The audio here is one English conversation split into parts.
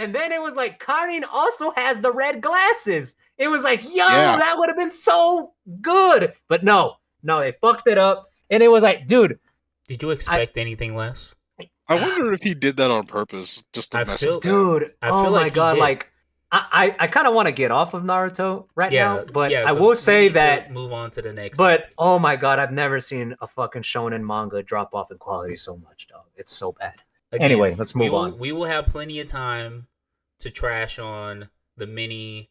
And then it was like Karin also has the red glasses. It was like, yo, that would have been so good. But no, they fucked it up. And it was like, dude. Did you expect anything less? I wonder if he did that on purpose, just to mess with dude. Oh my god, like I kind of want to get off of Naruto now, but I will say that move on to the next. But oh my god, I've never seen a fucking shonen manga drop off in quality so much, dog. It's so bad. Again, anyway, let's move on. We will have plenty of time to trash on the many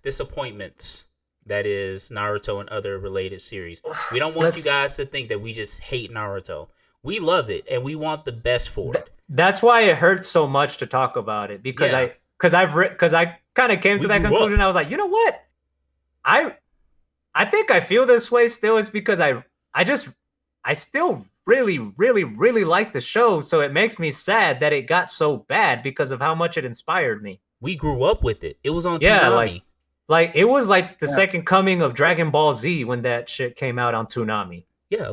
disappointments that is Naruto and other related series. We don't want you guys to think that we just hate Naruto. We love it and we want the best for it. That's why it hurts so much to talk about it because I kind of came to that conclusion. I was like, you know what? I think I feel this way still is because I still really, really, really like the show. So it makes me sad that it got so bad because of how much it inspired me. We grew up with it. It was on Toonami. Like it was like the second coming of Dragon Ball Z when that shit came out on Toonami. Yeah,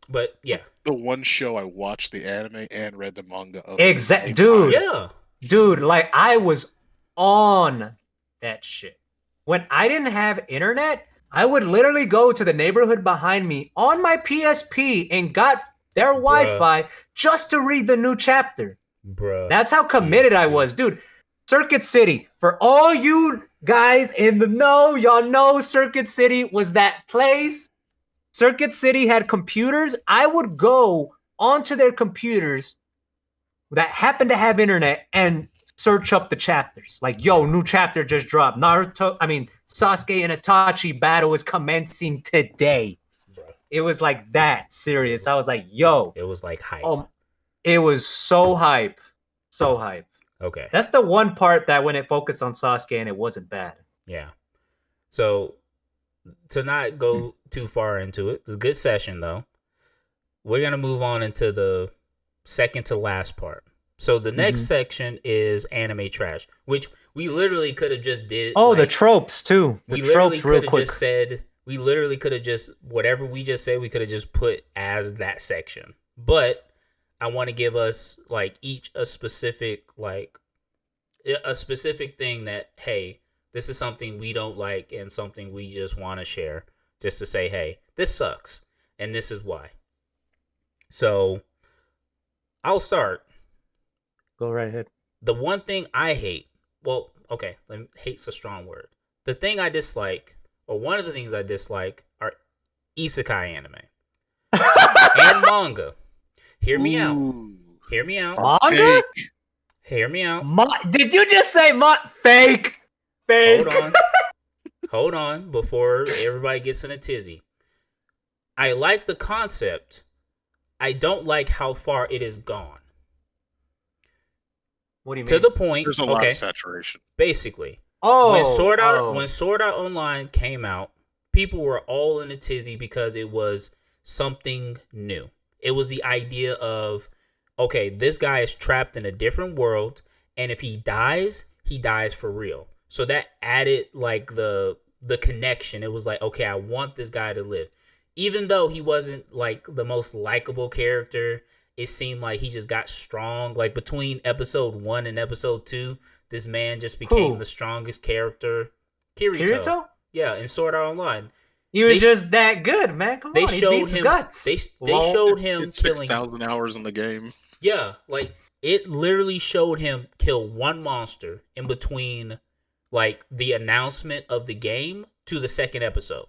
but yeah. The one show I watched the anime and read the manga of. Exactly, dude. Yeah. Dude, like I was on that shit. When I didn't have internet, I would literally go to the neighborhood behind me on my PSP and got their Wi-Fi just to read the new chapter. Bruh. That's how committed I was, dude. Circuit City, for all you guys in the know, y'all know Circuit City was that place. Circuit City had computers. I would go onto their computers that happened to have internet and search up the chapters. Like, yo, new chapter just dropped. Sasuke and Itachi battle is commencing today. Bro. It was like that serious. I was like, yo. It was like hype. It was so hype. So hype. Okay. That's the one part that when it focused on Sasuke and it wasn't bad. Yeah. So to not go too far into it, it's a good session though. We're going to move on into the second to last part. So the next section is anime trash, which we literally could have just did. Oh, the tropes too. We literally could have just said, whatever we just said, we could have just put as that section. But I want to give us like each a specific thing that, hey, this is something we don't like and something we just want to share just to say, hey, this sucks and this is why. So I'll start. Go right ahead. The one thing I hate, hate's a strong word. The thing I dislike, or one of the things I dislike, are isekai anime and manga. Hear me out. Manga? Hear me out. Did you just say fake? Fake. Hold on before everybody gets in a tizzy. I like the concept. I don't like how far it has gone. What do you mean? To the point. There's a lot of saturation. Basically. When Sword Art Online came out, people were all in a tizzy because it was something new. It was the idea of, okay, this guy is trapped in a different world, and if he dies for real. So that added like the connection. It was like, okay, I want this guy to live. Even though he wasn't like the most likable character, it seemed like he just got strong. Like between episode 1 and episode 2, this man just became the strongest character. Kirito? Yeah, in Sword Art Online. He was just that good, man. Come on, he beats guts. They showed him killing 6,000 hours in the game. Yeah, like it literally showed him kill one monster in between like the announcement of the game to the second episode.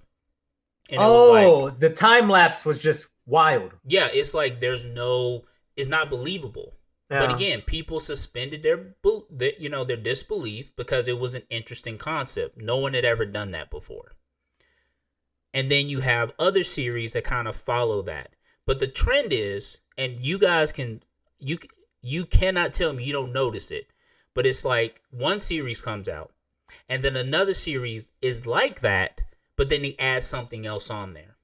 And it was like, the time lapse was just wild. Yeah, it's like it's not believable. Yeah. But again, people suspended their disbelief because it was an interesting concept. No one had ever done that before. And then you have other series that kind of follow that. But the trend is, and you guys you cannot tell me you don't notice it, but it's like one series comes out and then another series is like that, but then they add something else on there.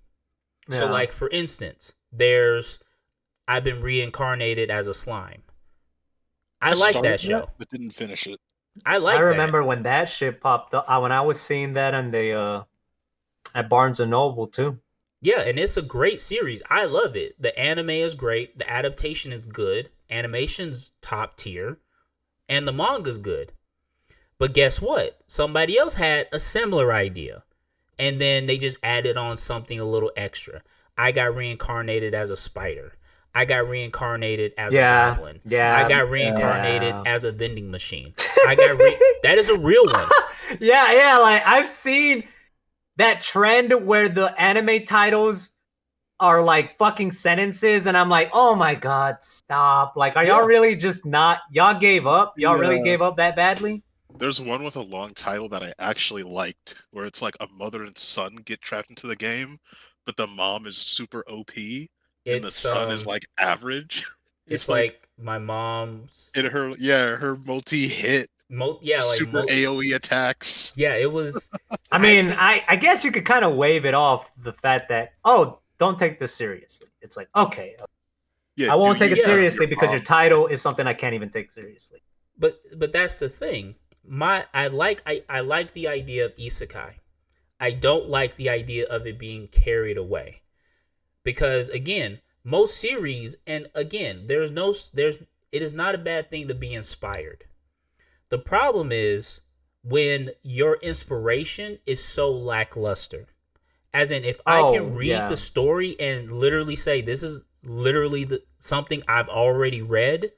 Yeah. So like, for instance, I've been reincarnated as a slime. I like that show. But didn't finish it. I remember when that shit popped up, when I was seeing that on the at Barnes & Noble too. Yeah, and it's a great series. I love it. The anime is great. The adaptation is good. Animation's top tier. And the manga's good. But guess what? Somebody else had a similar idea. And then they just added on something a little extra. I got reincarnated as a spider. I got reincarnated as a goblin. Yeah. I got reincarnated as a vending machine. That is a real one. Yeah. Like I've seen that trend where the anime titles are like fucking sentences, and I'm like, oh my god, stop! Like, are y'all really just not? Y'all gave up? Y'all really gave up that badly? There's one with a long title that I actually liked, where it's like a mother and son get trapped into the game, but the mom is super OP and the son is like average. It's like my mom's in her multi-hit super AoE attacks. Yeah, it was. I mean, I guess you could kind of wave it off the fact that, oh, don't take this seriously. It's like, okay, I won't take it seriously because your title is something I can't even take seriously. But that's the thing. I like the idea of isekai. I don't like the idea of it being carried away. Because again, most series, and again, it is not a bad thing to be inspired. The problem is when your inspiration is so lackluster. As in, if I can read the story and literally say, this is literally something I've already read.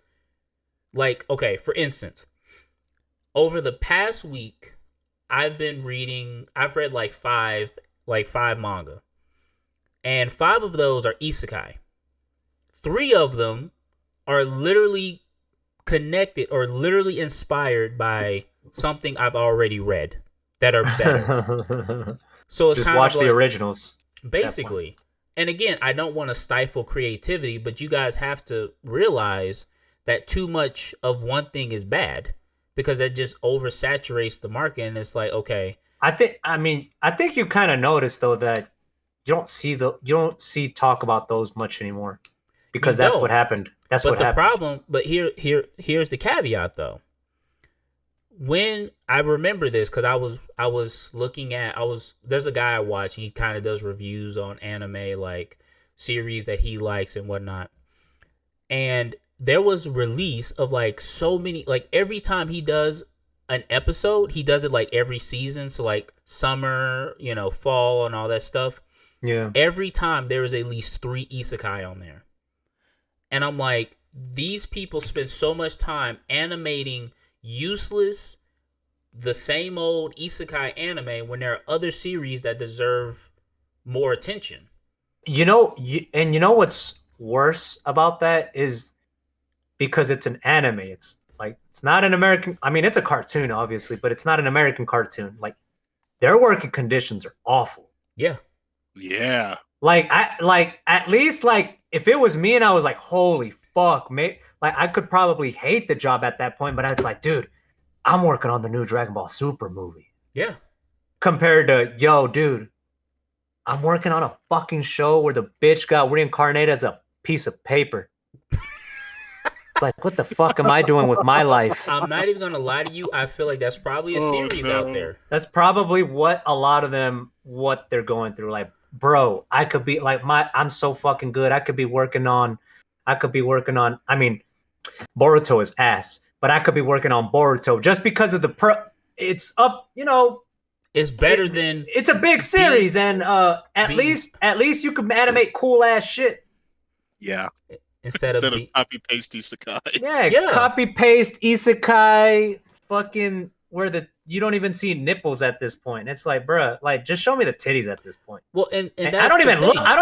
Like, okay, for instance, over the past week, I've read like five manga. And 5 of those are isekai. 3 of them are literally connected or literally inspired by something I've already read that are better. So it's just kind watch of like, the originals. Basically. And again, I don't want to stifle creativity, but you guys have to realize that too much of one thing is bad because it just oversaturates the market, and it's like, okay. I think you kind of noticed though that you don't see talk about those much anymore because that's what happened. That's what happened. Problem, but here's the caveat though. When I remember this, because I was looking at there's a guy I watch and he kind of does reviews on anime, like series that he likes and whatnot. And there was release of like so many, like every time he does an episode, he does it like every season, so like summer, fall and all that stuff. Yeah. Every time there is at least 3 isekai on there. And I'm like, these people spend so much time animating useless, the same old isekai anime when there are other series that deserve more attention. You know what's worse about that is because it's an anime. It's like, it's not an American. I mean, it's a cartoon, obviously, but it's not an American cartoon. Like, their working conditions are awful. Yeah. Yeah. Like, at least like if it was me and I was like, holy fuck, mate. Like, I could probably hate the job at that point, but it's like, dude, I'm working on the new Dragon Ball Super movie. Yeah. Compared to, yo, dude, I'm working on a fucking show where the bitch got reincarnated as a piece of paper. It's like, what the fuck am I doing with my life? I'm not even gonna lie to you. I feel like that's probably a series out there. That's probably what a lot of them, what they're going through. Like, bro, I could be like, I'm so fucking good. I could be working on, I mean, Boruto is ass, but I could be working on Boruto just because of it's up, It's better than, it's a big series, and at least you can animate cool ass shit. Yeah. Instead of copy paste isekai. Yeah, copy paste isekai, fucking where you don't even see nipples at this point. It's like, bruh, like, just show me the titties at this point. Well, and I don't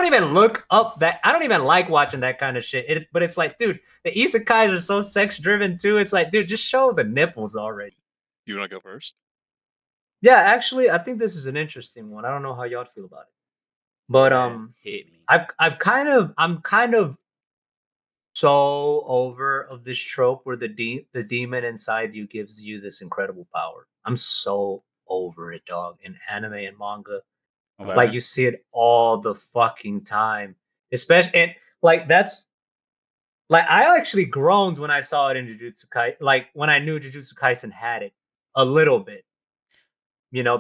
even look up that. I don't even like watching that kind of shit. But it's like, dude, the isekais are so sex driven too. It's like, dude, just show the nipples already. You want to go first? Yeah, actually, I think this is an interesting one. I don't know how y'all feel about it, but hit me. I'm kind of so over of this trope where the demon inside you gives you this incredible power. I'm so over it, dog. In anime and manga, like, you see it all the fucking time, especially, and like, that's like, I actually groaned when I saw it in Jujutsu Kaisen, like when I knew Jujutsu Kaisen had it a little bit,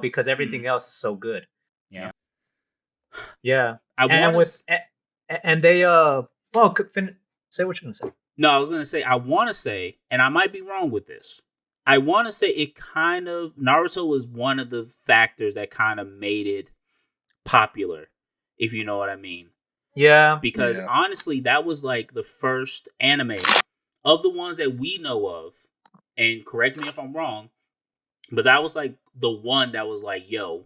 because everything else is so good. Yeah. Yeah. I And want with to. and they say what you're gonna say. No, I was gonna say I want to say, and I might be wrong with this. I want to say it kind of Naruto was one of the factors that kind of made it popular, if you know what I mean. Yeah. Because honestly, that was like the first anime of the ones that we know of. And correct me if I'm wrong, but that was like the one that was like, yo,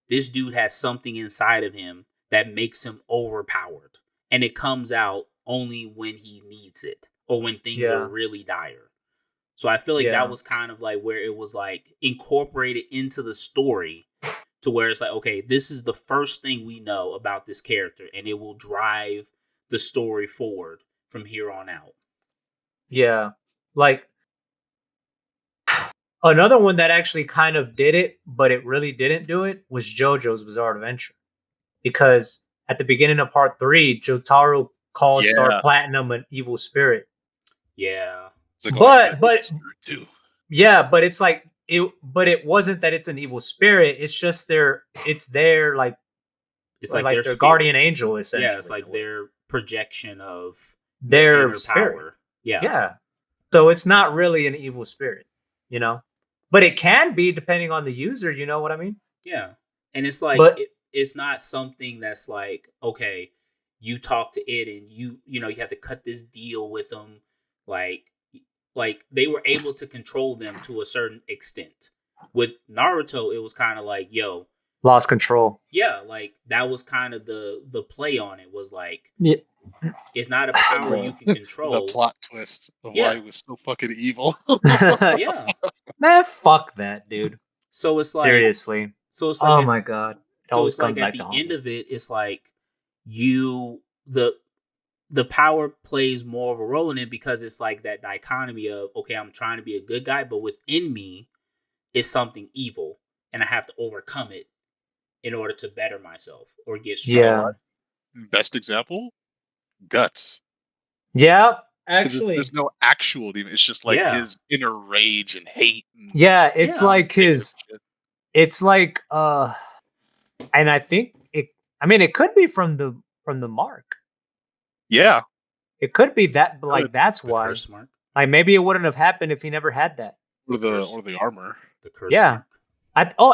this dude has something inside of him that makes him overpowered. And it comes out only when he needs it or when things are Yeah. really dire. So I feel like that Yeah. was kind of like where it was like incorporated into the story to where it's like, okay, this is the first thing we know about this character and it will drive the story forward from here on out. Yeah. Like another one that actually kind of did it, but it really didn't do it was JoJo's Bizarre Adventure. Because at the beginning of part 3, Jotaro calls Star Yeah. Platinum an evil spirit. Yeah. It's like, oh, But you're an evil spirit too. yeah, but it's like it wasn't that it's an evil spirit. It's just it's their like It's like their spirit. guardian angel essentially. Yeah, it's like their projection of their inner spirit. power. Yeah. Yeah. So it's not really an evil spirit, you know? But it can be depending on the user, you know what I mean? Yeah. And it's like But it's not something that's like, okay, you talk to it and you know, you have to cut this deal with them. Like they were able to control them to a certain extent. With Naruto, it was kind of like, yo, lost control. Yeah, like that was kind of the play on it was like, yeah. It's not a power you can control. The plot twist of why he was so fucking evil. Yeah. Man, fuck that, dude. So it's like seriously. So it's like oh my god. So it's like at the end of it, it's like the power plays more of a role in it because it's like that dichotomy of, okay, I'm trying to be a good guy, but within me is something evil and I have to overcome it in order to better myself or get stronger. Yeah. Best example, Guts. Yeah, actually. There's no actual demon. It's just like his inner rage and hate. And it's like his it's like and I think it could be from the mark. Yeah. It could be that, but like that's why. Curse mark. Like maybe it wouldn't have happened if he never had that. Or the armor. The curse mark.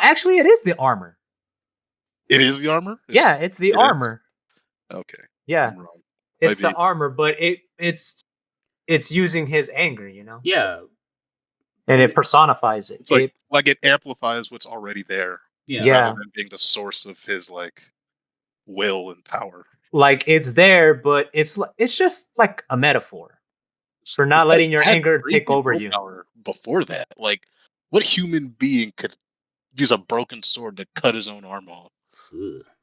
Actually it is the armor. It is the armor? It's the armor. Is? Okay. Yeah. It's the armor, but it's using his anger, you know? Yeah. So, and it personifies it. It's like it amplifies what's already there. Yeah. Rather than being the source of his like will and power. Like it's there, but it's just like a metaphor for not letting your anger take over you. Before that, like what human being could use a broken sword to cut his own arm off?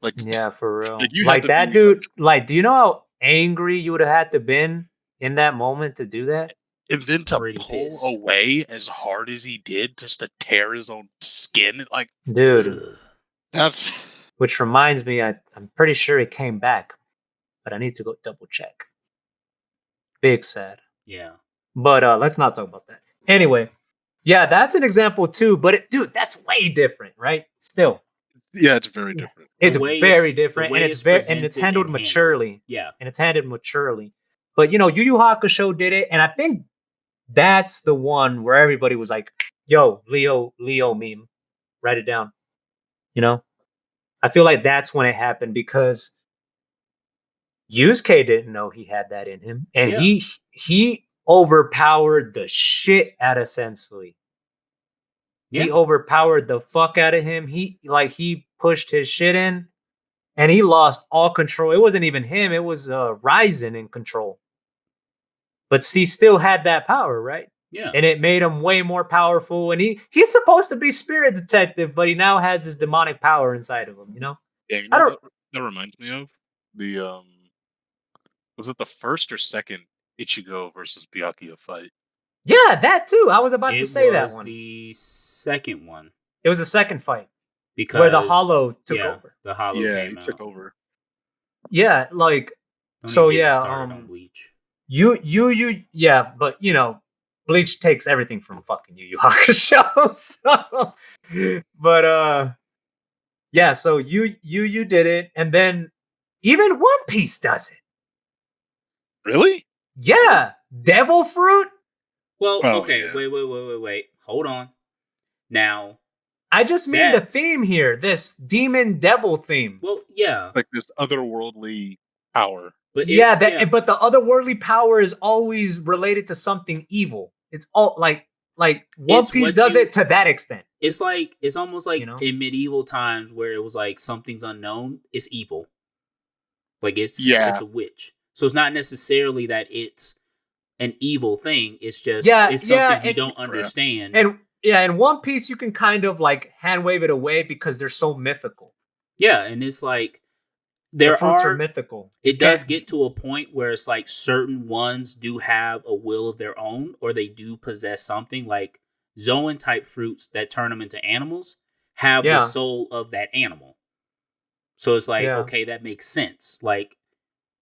Like yeah, for real. Like that dude. Like, do you know how angry you would have had to been in that moment to do that? And then to pull away as hard as he did, just to tear his own skin, like dude. That's. Which reminds me, I'm pretty sure it came back, but I need to go double check. Big sad. Yeah. But let's not talk about that. Anyway, yeah, that's an example too. But dude, that's way different, right? Still. Yeah, it's very different. It's very different, and it's handled maturely. Yeah, and it's handled maturely. But Yu Yu Hakusho did it, and I think that's the one where everybody was like, "Yo, Leo meme, write it down." I feel like that's when it happened because Yusuke didn't know he had that in him, and he overpowered the shit out of Sensui. Yeah. He overpowered the fuck out of him. He pushed his shit in, and he lost all control. It wasn't even him; it was Ryzen in control. But he still had that power, right? Yeah, and it made him way more powerful. And he's supposed to be spirit detective, but he now has this demonic power inside of him. Yeah, you know that reminds me of the was it the first or second Ichigo versus Byakuya fight? Yeah, that too. I was about to say that one. The second one. It was the second fight because where the Hollow took over. The Hollow came out. took over. Yeah, like Don't on Bleach. Yeah, but Bleach takes everything from fucking Yu Yu Hakusho. But Yeah, so you did it, and then even One Piece does it. Really? Yeah, devil fruit. Well, Oh, okay, yeah. wait. Hold on. Now, I just mean the theme here, this demon devil theme. Well, yeah, Like this otherworldly power. but but the otherworldly power is always related to something evil. It's all like One It's Piece what does you- it to that extent. it's almost like You know? in medieval times where it was like something's unknown, it's evil. Like it's Yeah. a witch. So it's not necessarily that it's an evil thing. It's just it's Yeah, something you don't understand. And yeah, in One Piece you can kind of like hand wave it away because they're so mythical. Yeah, and it's like The fruits are mythical. It does get to a point where it's like certain ones do have a will of their own, or they do possess something. Like Zoan type fruits that turn them into animals have the soul of that animal. So it's like, okay, that makes sense. Like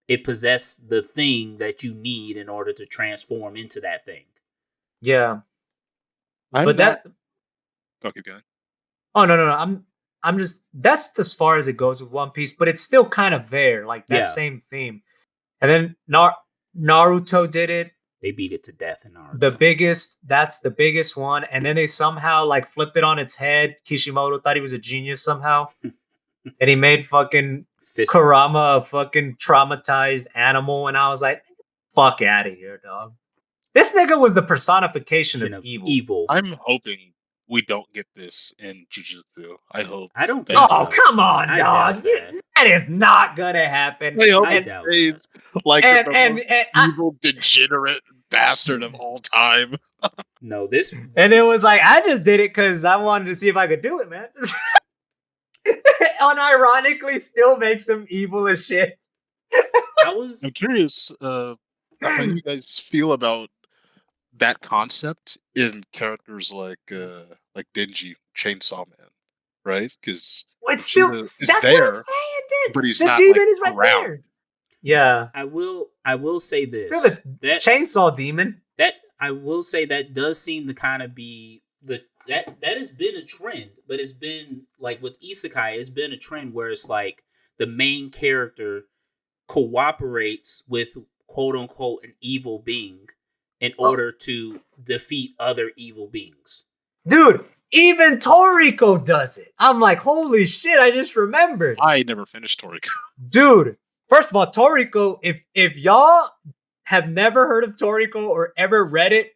it possessed the thing that you need in order to transform into that thing. Yeah. Okay, going. Oh no. I'm just that's as far as it goes with One Piece, but it's still kind of there, like that same theme. And then Naruto did it. They beat it to death in Naruto. That's the biggest one. And then they somehow like flipped it on its head. Kishimoto thought he was a genius somehow. And he made fucking Kurama a fucking traumatized animal. And I was like, fuck out of here, dog. This nigga was the personification of evil. I'm hoping we don't get this in Jujutsu. I hope. I don't think so. Come on, dog. That is not gonna happen. I doubt it. Like and evil, degenerate bastard of all time. No, this... And it was like, I just did it because I wanted to see if I could do it, man. Unironically still makes him evil as shit. I'm curious how you guys feel about that concept in characters like Denji, Chainsaw Man, right? Because it's still that's there, what I'm saying, dude. But he's the not demon is right there. Yeah, I will say this. That chainsaw demon. That I will say that does seem to kind of be that has been a trend, but it's been like with isekai, it's been a trend where it's like the main character cooperates with quote unquote an evil being in order to defeat other evil beings. Dude, even Toriko does it. I'm like, holy shit, I just remembered. I never finished Toriko. Dude, first of all, Toriko, if y'all have never heard of Toriko or ever read it,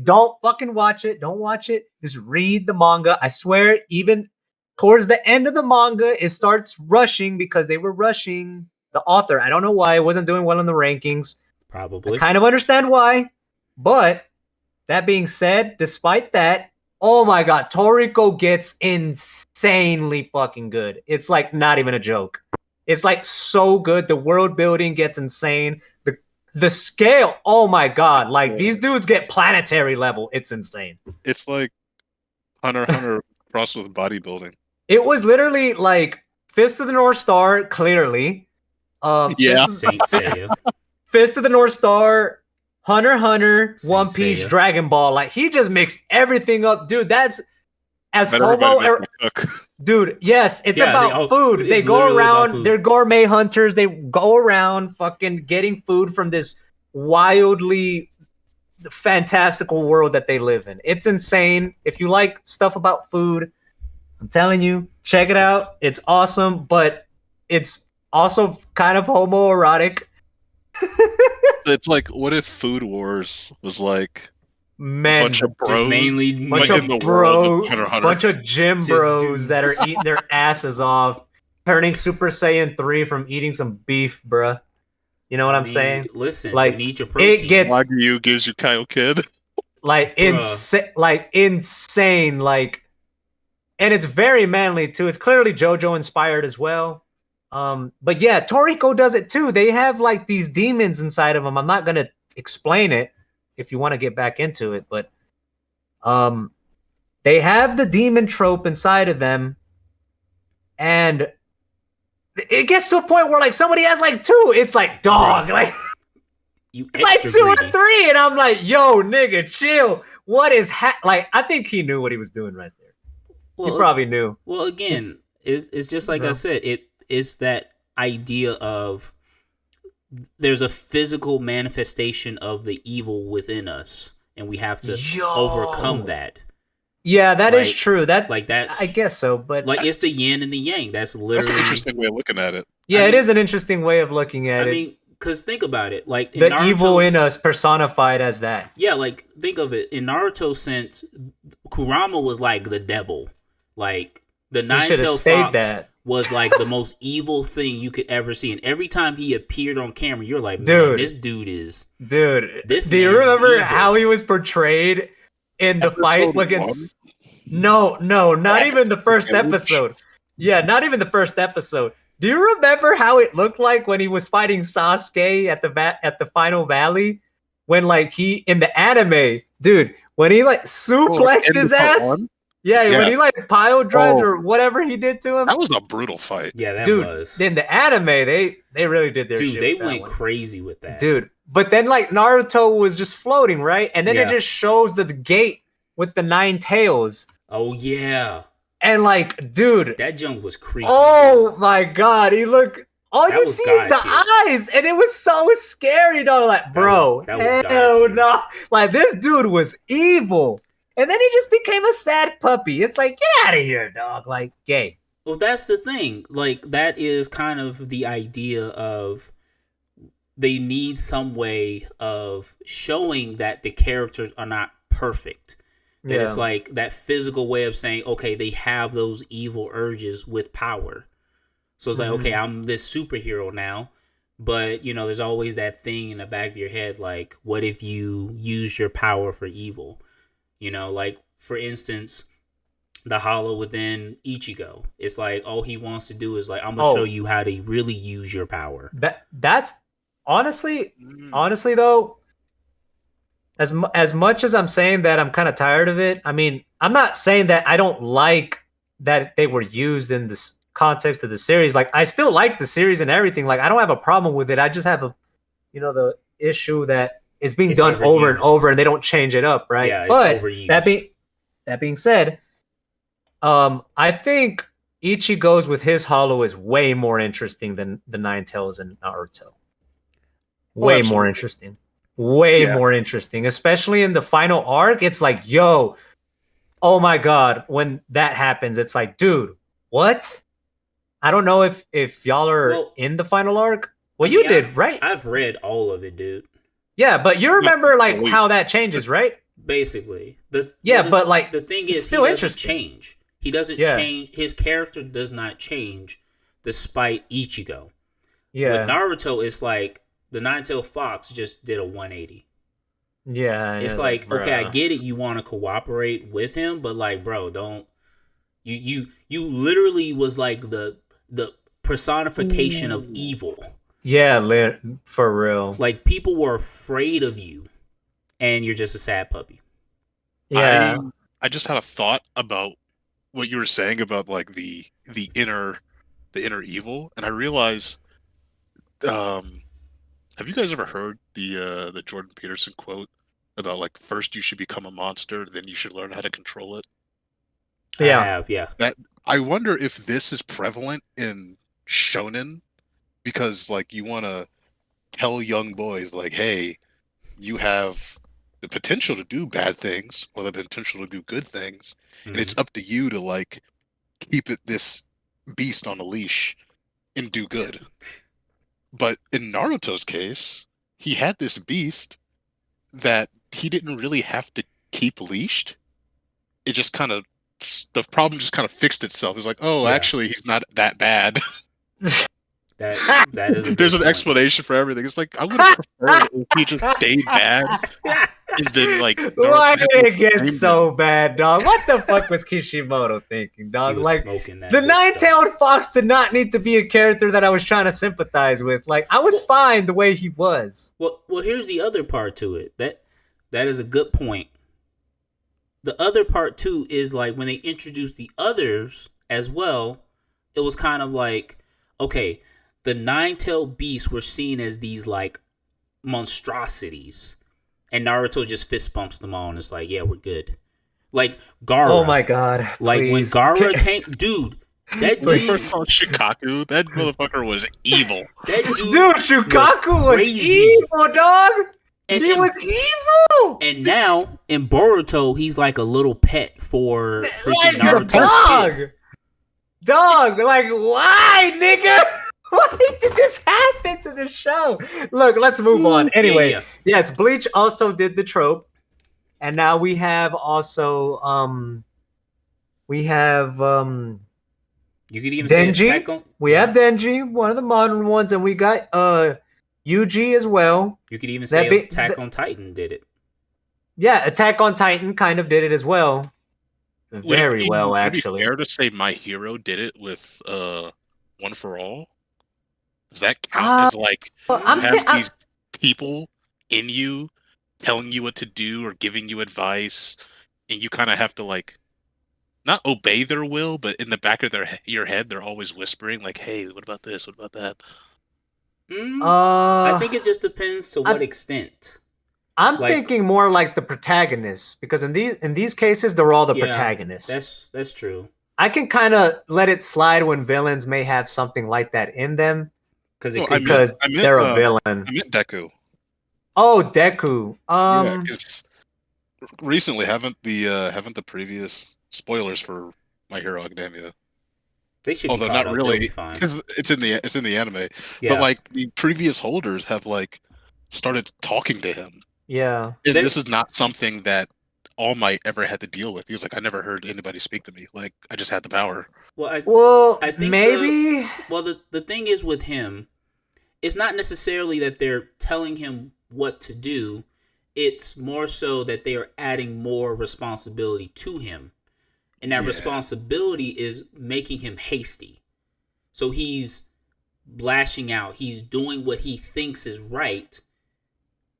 don't fucking watch it. Don't watch it. Just read the manga. I swear, even towards the end of the manga, it starts rushing because they were rushing the author. I don't know why. It wasn't doing well in the rankings. Probably. I kind of understand why. But that being said, despite that, oh my god, Toriko gets insanely fucking good. It's like not even a joke. It's like so good. The world building gets insane. The scale, oh my god, like these dudes get planetary level. It's insane. It's like Hunter x Hunter crossed with bodybuilding. It was literally like Fist of the North Star, clearly. Yeah. Fist of the North Star, Hunter x Hunter, Saint One Piece, Seiya. Dragon Ball. Like he just mixed everything up, dude. That's as homo. Dude, yes, it's about food. They go around. They're gourmet hunters. They go around fucking getting food from this wildly fantastical world that they live in. It's insane. If you like stuff about food, I'm telling you, check it out. It's awesome, but it's also kind of homoerotic. It's like, what if Food Wars was like men, a bunch of bros, bunch of gym bros that are eating their asses off, turning Super Saiyan 3 from eating some beef, bruh. You know what I'm saying? Listen, like you need your protein. It gets Wagyu gives you Kaioken. Like insane, like, and it's very manly too. It's clearly JoJo inspired as well. But yeah, Toriko does it too. They have like these demons inside of them. I'm not gonna explain it if you want to get back into it, but they have the demon trope inside of them, and it gets to a point where like somebody has like 2. It's like dog, like you like 2 or 3, and I'm like, yo, nigga, chill. What is like? I think he knew what he was doing right there. Well, he probably knew. Well, again, It's just like I said. It's that idea of there's a physical manifestation of the evil within us, and we have to overcome that. Yeah, that is true. That's I guess so, but it's the yin and the yang. That's literally an interesting way of looking at it. Yeah, it is an interesting way of looking at it. I mean, because think about it, like the evil in us personified as that. Yeah, like think of it in Naruto's sense. Kurama was like the devil, like the nine-tailed fox was like the most evil thing you could ever see. And every time he appeared on camera, you're like, man, this dude is This do you remember how he was portrayed in the fight against? No, not even the first episode. Yeah, not even the first episode. Do you remember how it looked like when he was fighting Sasuke at the final valley? When like he in the anime, dude, when he like suplexed his ass. Yeah, when he like pile drives or whatever he did to him. That was a brutal fight. Yeah, that was. In the anime, they really did their shit. Dude, they went crazy with that. Dude, but then like Naruto was just floating, right? And then it just shows the gate with the 9 tails. Oh yeah. And like, dude, that junk was creepy. Oh my god, he looked. All you see is the eyes, and it was so scary, dog. Like, bro, hell no! Like, this dude was evil, and then he just became a sad puppy. It's like, get out of here, dog. Like, gay. Well, that's the thing. Like, that is kind of the idea of they need some way of showing that the characters are not perfect. That it's like that physical way of saying, okay, they have those evil urges with power. So it's like, okay, I'm this superhero now, but, you know, there's always that thing in the back of your head, like, what if you use your power for evil? You know, like, for instance, the hollow within Ichigo. It's like, all he wants to do is, like, I'm going to show you how to really use your power. That's, honestly, though, as much as I'm saying that I'm kind of tired of it, I mean, I'm not saying that I don't like that they were used in this context of the series. Like, I still like the series and everything. Like, I don't have a problem with it. I just have the issue that it's being done over and over and they don't change it up, right? Yeah, but overused. that being said, I think Ichigo's with his hollow is way more interesting than the 9 tails in Naruto. Way more interesting. Way more interesting, especially in the final arc. It's like, yo, oh my god, when that happens, it's like, dude, what? I don't know if y'all are in the final arc. Well, you did, right? I've read all of it, dude. Yeah, but you remember like how that changes, right? Basically. But like the thing is, still he doesn't change. He doesn't change. His character does not change despite Ichigo. Yeah. With Naruto, it's like the 9-tailed fox just did a 180. Yeah. It's like, okay, I get it. You want to cooperate with him, but like, bro, don't. You literally was like the personification of evil. Yeah, for real. Like, people were afraid of you, and you're just a sad puppy. Yeah. I just had a thought about what you were saying about like the inner evil, and I realized, have you guys ever heard the Jordan Peterson quote about like first you should become a monster, then you should learn how to control it? Yeah. I have, yeah. I wonder if this is prevalent in shonen, because like you want to tell young boys like, hey, you have the potential to do bad things or the potential to do good things, and it's up to you to like keep this beast on a leash and do good. But in Naruto's case, he had this beast that he didn't really have to keep leashed. It just kind of, the problem just kind of fixed itself. It's like, oh, actually, he's not that bad. That is there's an explanation for everything. It's like, I would have preferred if he just stayed bad. And then, like, why did it get so bad, dog? What the fuck was Kishimoto thinking, dog? Like, the 9-tailed fox did not need to be a character that I was trying to sympathize with. Like, I was fine the way he was. Well, here's the other part to it. That is a good point. The other part too is like when they introduced the others as well, it was kind of like, okay, the 9-tailed beasts were seen as these like monstrosities, and Naruto just fist bumps them all and it's like, yeah, we're good. Like Gaara. Oh my god. Like please. when Gaara came, dude, That When dude, he first saw Shikaku, that motherfucker was evil. that Dude, Shukaku was crazy. evil, dog. And, He and, was evil. and now in Boruto, he's like a little pet for freaking Like a Naruto's dog. kid. Dog, like, why, nigga? Why did this happen to the show? Look, let's move on. Anyway, Yeah. yes, Bleach also did the trope. And now we have also we have You could even say Denji. Attack on. We have Denji, one of the modern ones, and we got Yuji as well. You could even say Attack on Titan did it. Yeah, Attack on Titan kind of did it as well. Very well, actually. Would it be fair to say My Hero did it with One for All? Does that count as like you have these people in you telling you what to do or giving you advice, and you kind of have to like not obey their will, but in the back of your head, they're always whispering like, "Hey, what about this? What about that?" I think it just depends to what extent. I'm thinking more like the protagonists, because in these cases they're all the protagonists. That's true. I can kind of let it slide when villains may have something like that in them, because they're a villain. I meant Deku. Oh, Deku. Yeah, because recently haven't the previous spoilers for My Hero Academia. They should, although not really, because it's in the anime. Yeah. But like the previous holders have like started talking to him. Yeah, and this is not something that All Might ever had to deal with. He was like, I never heard anybody speak to me. Like, I just had the power. Well, I think maybe. The thing is with him, it's not necessarily that they're telling him what to do. It's more so that they are adding more responsibility to him. And that responsibility is making him hasty. So he's lashing out. He's doing what he thinks is right,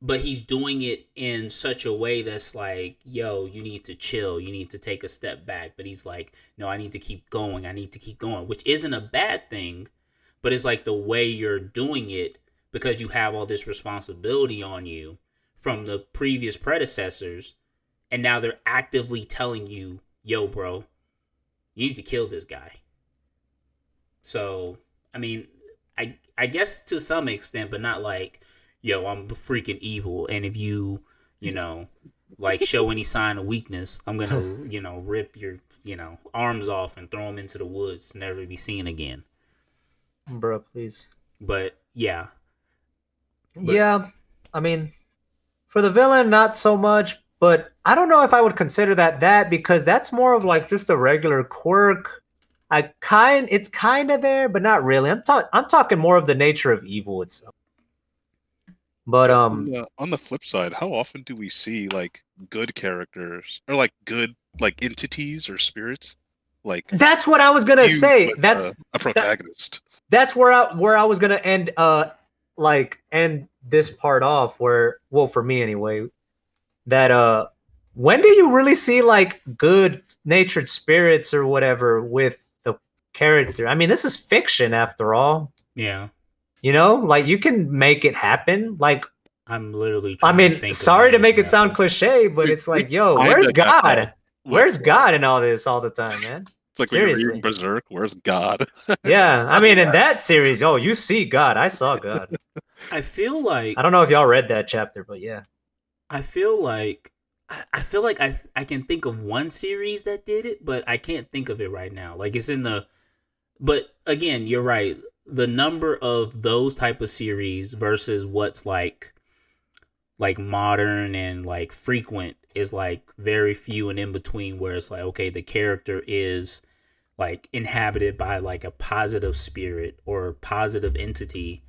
but he's doing it in such a way that's like, yo, you need to chill. You need to take a step back. But he's like, no, I need to keep going. I need to keep going, which isn't a bad thing, but it's like the way you're doing it because you have all this responsibility on you from the previous predecessors. And now they're actively telling you, yo, bro, you need to kill this guy. So, I mean, I guess to some extent, but not like, yo, I'm freaking evil. And if you like show any sign of weakness, I'm going to, rip your, arms off and throw them into the woods, never to be seen again. Bro, please. But, yeah. Yeah, I mean, for the villain, not so much. But I don't know if I would consider that because that's more of like just a regular quirk. It's kind of there, but not really. I'm talking more of the nature of evil itself. But on the flip side, how often do we see like good characters or like good like entities or spirits? Like that's what I was gonna say. That's a protagonist. That's where I was gonna end end this part off. Where, well, for me anyway. That when do you really see like good natured spirits or whatever with the character? I mean, this is fiction after all. Yeah. Like you can make it happen. Like I'm literally sorry to make it sound cliche, but it's like, yo, where's God? Where's God in all this all the time, man? It's like seriously. When you're reading Berserk, where's God? Yeah, I mean, in that series, you see God. I saw God. I feel like I don't know if y'all read that chapter, but yeah. I feel like I can think of one series that did it, but I can't think of it right now. Like it's in the, but again, you're right. The number of those type of series versus what's like modern and like frequent is like very few and in between, where it's like, okay, the character is like inhabited by like a positive spirit or a positive entity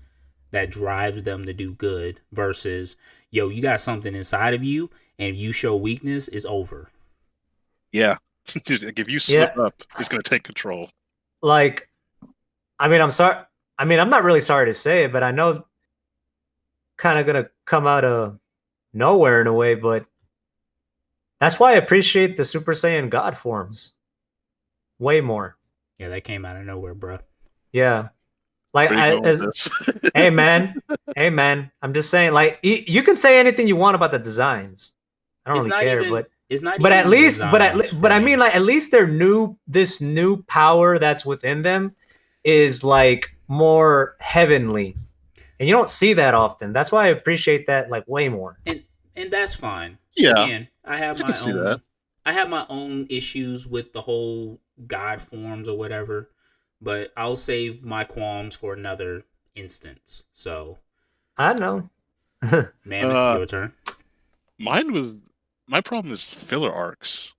that drives them to do good versus, yo, you got something inside of you, and if you show weakness, it's over. Yeah. Dude, like if you slip up, it's going to take control. Like, I mean, I'm sorry. I mean, I'm not really sorry to say it, but I know kind of going to come out of nowhere in a way, but that's why I appreciate the Super Saiyan God forms way more. Yeah, that came out of nowhere, bro. Yeah. Like, hey man, I'm just saying, like, you can say anything you want about the designs. I don't really care, but it's not But at even least, designs for I me. mean, like at least this new power that's within them is like more heavenly, and you don't see that often. That's why I appreciate that like way more. And that's fine. Yeah, Again, I can see that. I have my own issues with the whole god forms or whatever, but I'll save my qualms for another instance. So, I know. Mammoth, Uh, your turn. mine was my problem is filler arcs.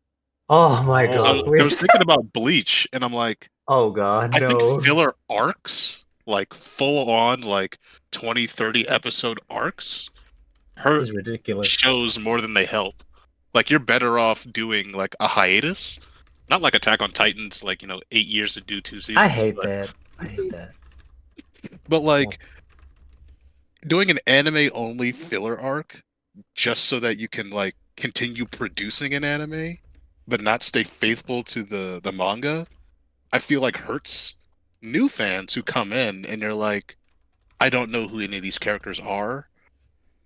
Oh my So god, Oh, I was please. thinking about Bleach, and I'm like, Oh god, I think no. filler arcs, like full on, like 20, 30 episode arcs, hurt It's ridiculous. shows more than they help. Like you're better off doing like a hiatus, not like Attack on Titans, like 8 years to do 2 seasons, I hate that. I hate that. but like doing an anime only filler arc just so that you can like continue producing an anime, but not stay faithful to the manga. I feel like hurts new fans who come in and they're like, I don't know who any of these characters are,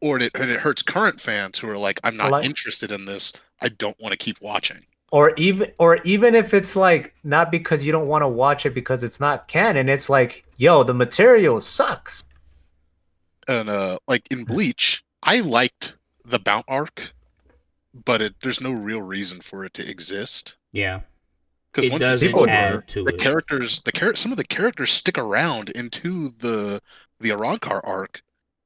and it hurts current fans who are like, I'm not Like, interested in this. I don't want to keep watching. or even if it's like not because you don't want to watch it because it's not canon, it's like, yo, the material sucks. And like in Bleach, I liked the Bount arc, but there's no real reason for it to exist. yeah. Because It once it's doesn't over, add to the it. characters, some of the characters stick around into the Arankar arc,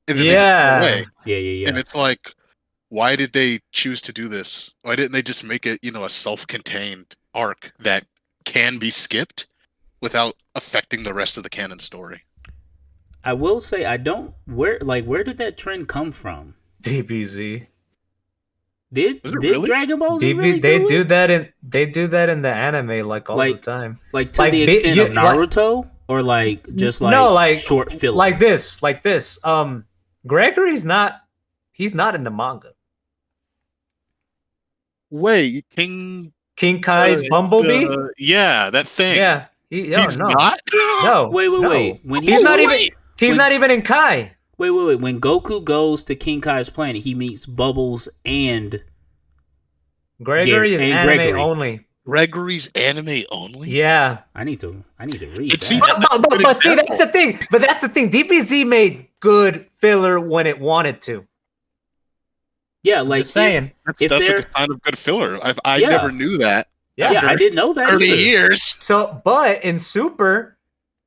and then they just go Yeah. away. Yeah. And it's like, why did they choose to do this? Why didn't they just make it, a self-contained arc that can be skipped without affecting the rest of the canon story? I will say I don't where did that trend come from? DBZ. Did Was it really? Dragon Ball Z DB, really they do do it? that in the anime like all the time. Like to Like, the bi- extent you- of Naruto, or like just like no, like short filler. like this. Gregory's not. He's not in the manga. Wait, King King Kai's Bumblebee. yeah, that thing. Yeah, He's no, not. no. Wait. no. When He's not even. Wait. He's not even in Kai. Wait. When Goku goes to King Kai's planet, he meets Bubbles and Gregory is and anime Gregory. only. Gregory's anime only. Yeah. I need to read But that. see, But see, that's the thing. But that's the thing. DBZ made good filler when it wanted to. Yeah, like Just saying. That's if a they're- sign of good filler. I Yeah. never knew that. Yeah. yeah, I didn't know that 30 either. years. So, but in Super,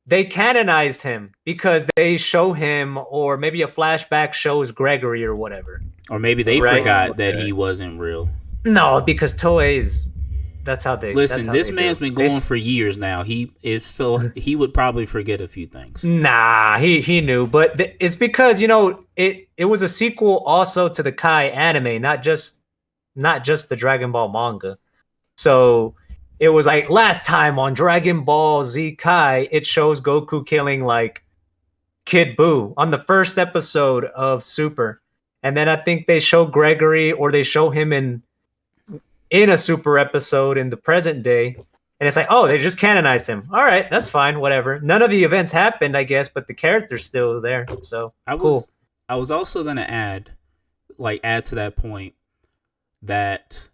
they canonized him because they show him, or maybe a flashback shows Gregory or whatever. Or maybe they Right. forgot that Okay. he wasn't real. No, because Toei's. That's how they. Listen, that's how this they man's do. been They going for years now. He would probably forget a few things. Nah, he knew, but it's because it was a sequel also to the Kai anime, not just the Dragon Ball manga. So it was like last time on Dragon Ball Z Kai, it shows Goku killing like Kid Buu on the first episode of Super, and then I think they show Gregory or they show him in a Super episode in the present day. And it's like, oh, they just canonized him. All right, that's fine, whatever. None of the events happened, I guess, but the character's still there. So cool. I was also gonna add to that point that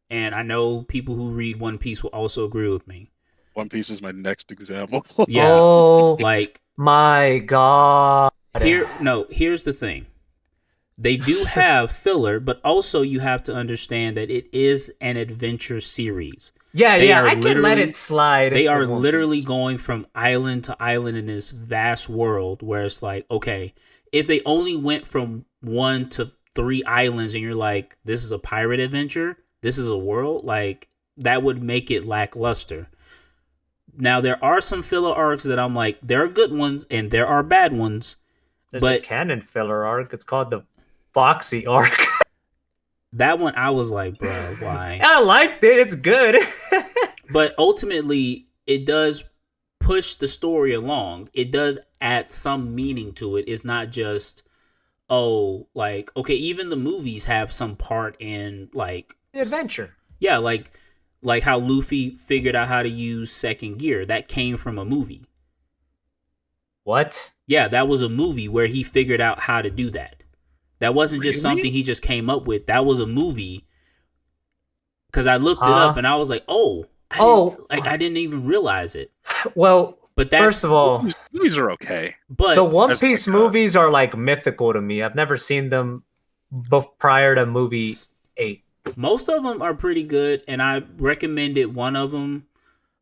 and I know people who read One Piece will also agree with me. One Piece is my next example. Yeah. Oh Like my god. here's the thing. They do have filler, but also you have to understand that it is an adventure series. Yeah, They yeah, are I can let it slide. They are with One literally Piece. going from island to island in this vast world where it's like, okay, if they only went from 1 to 3 islands and you're like, this is a pirate adventure, this is a world, like that would make it lackluster. Now there are some filler arcs that I'm like, there are good ones and there are bad ones. There's a canon filler arc. It's called the Foxy arc. That one I was like, bro, why? I liked it. It's good. But ultimately, it does push the story along. It does add some meaning to it. It's not just, okay, even the movies have some part in The adventure. yeah, like how Luffy figured out how to use second gear. That came from a movie. What? Yeah, that was a movie where he figured out how to do that. That wasn't just Really? something he just came up with. That was a movie. Because I looked it up and I was like, oh, I didn't even realize it. Well, But first of all, movies are okay. but the One as Piece like a- movies are like mythical to me. I've never seen them prior to movie 8. most of them are pretty good, and I recommended one of them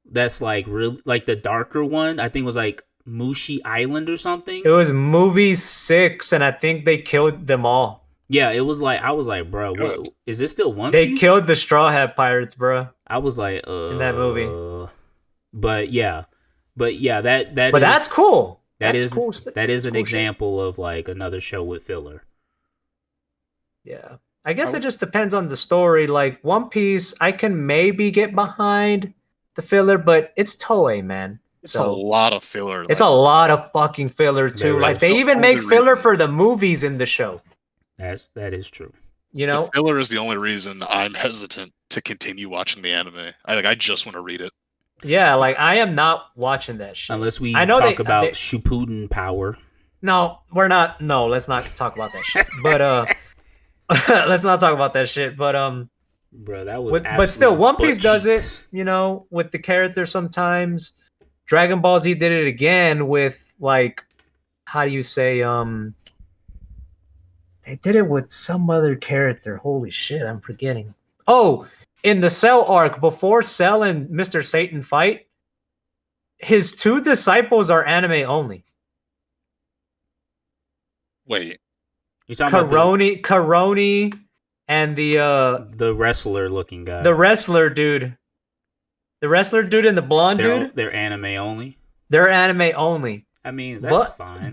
that's like really like the darker one. I think it was like Mushi Island or something. It was movie 6, and I think they killed them all. Yeah, it was like I was like, bro, what is this still One They Piece? killed the Straw Hat Pirates, bro. I was like, in that movie. But yeah, that But is, that's cool. That that's is cool. that is an cool example of like another show with filler. Yeah. I guess it just depends on the story. Like One Piece, I can maybe get behind the filler, but it's Toei, man. It's a lot of filler. It's a lot of fucking filler too. Like they even make filler for the movies in the show. That is true. You know, the filler is the only reason I'm hesitant to continue watching the anime. I just want to read it. Yeah, like I am not watching that shit unless we I know talk about Shippuden power. No, we're not. No, let's not talk about that shit. But let's not talk about that shit. But bro, that was. But still, One Piece does it. You know, with the character sometimes. Dragon Ball Z did it again with like, how do you say? They did it with some other character. Holy shit, I'm forgetting. Oh, in the Cell arc, before Cell and Mr. Satan fight, his 2 disciples are anime only. Wait, you talking about Karoni and the wrestler looking guy, the wrestler dude, and the blonde dude. They're anime only. They're anime only. I mean, that's fine.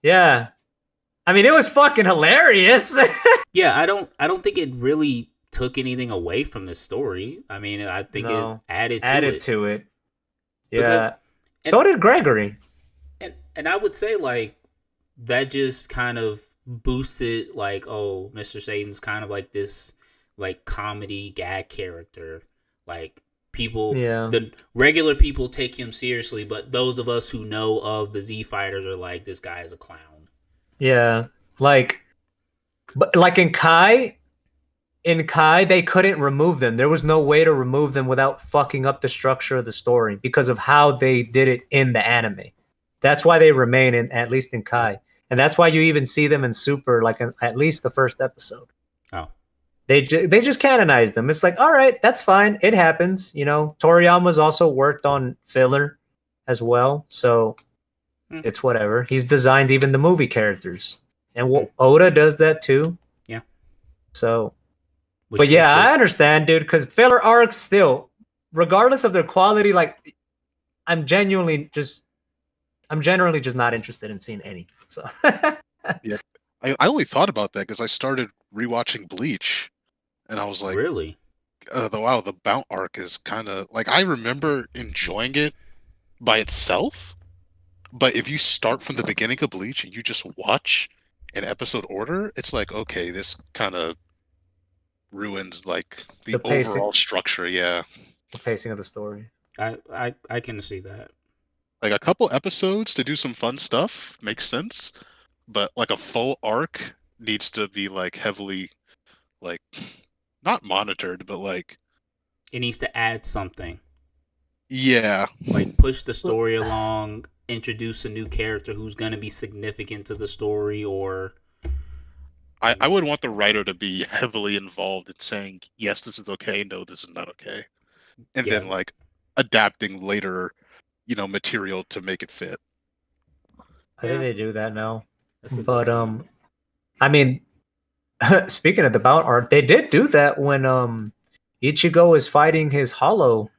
Yeah. I mean, it was fucking hilarious. Yeah, I don't think it really took anything away from this story. I mean, I think it added to it. Yeah. So did Gregory. And I would say like that just kind of boosted like, oh, Mr. Satan's kind of like this like comedy gag character. Like people, the regular people take him seriously, but those of us who know of the Z Fighters are like, this guy is a clown. Yeah, like in Kai, they couldn't remove them. There was no way to remove them without fucking up the structure of the story because of how they did it in the anime. That's why they remain at least in Kai, and that's why you even see them in Super, like at least the first episode. Oh, they just canonized them. It's like, all right, that's fine. It happens. You know, Toriyama's also worked on filler as well, so. It's whatever. He's designed even the movie characters. And Oda does that too. Yeah. So, but yeah, I understand, dude, because filler arcs still, regardless of their quality, like I'm generally just not interested in seeing any. So yeah. I only thought about that because I started rewatching Bleach and I was like, really? Wow, the Bount arc is kind of like, I remember enjoying it by itself. But if you start from the beginning of Bleach and you just watch in episode order, it's like, okay, this kind of ruins like the overall structure. Yeah, the pacing of the story. I can see that. Like a couple episodes to do some fun stuff makes sense, but like a full arc needs to be like heavily, like not monitored, but like it needs to add something. Yeah, like push the story along. Introduce a new character who's going to be significant to the story, or I would want the writer to be heavily involved in saying, yes, this is okay, no, this is not okay, and then like adapting later, material to make it fit. I think they do that now. But I mean, speaking of the Bount arc, they did do that when Ichigo is fighting his Hollow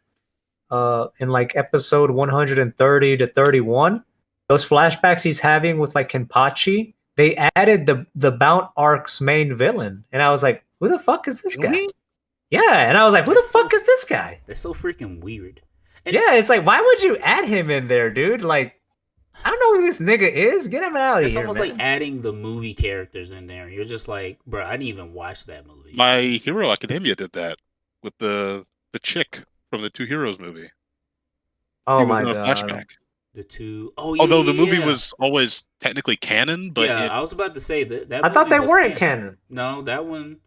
in like episode 130 to 31. Those flashbacks he's having with like Kenpachi, they added the Bount arc's main villain, and I was like, who the fuck is this guy? Yeah, and I was like, who the fuck is this guy? That's so freaking weird. And yeah, it's like, why would you add him in there, dude? Like, I don't know who this nigga is. Get him out of here. It's almost like adding the movie characters in there. You're just like, bro, I didn't even watch that movie. My Hero Academia did that with the chick from the Two Heroes movie. Oh my god! Flashback. The two oh yeah, Although the yeah, movie yeah. was always technically canon, but Yeah, it I was about to say that I thought movie they was weren't canon. No, that one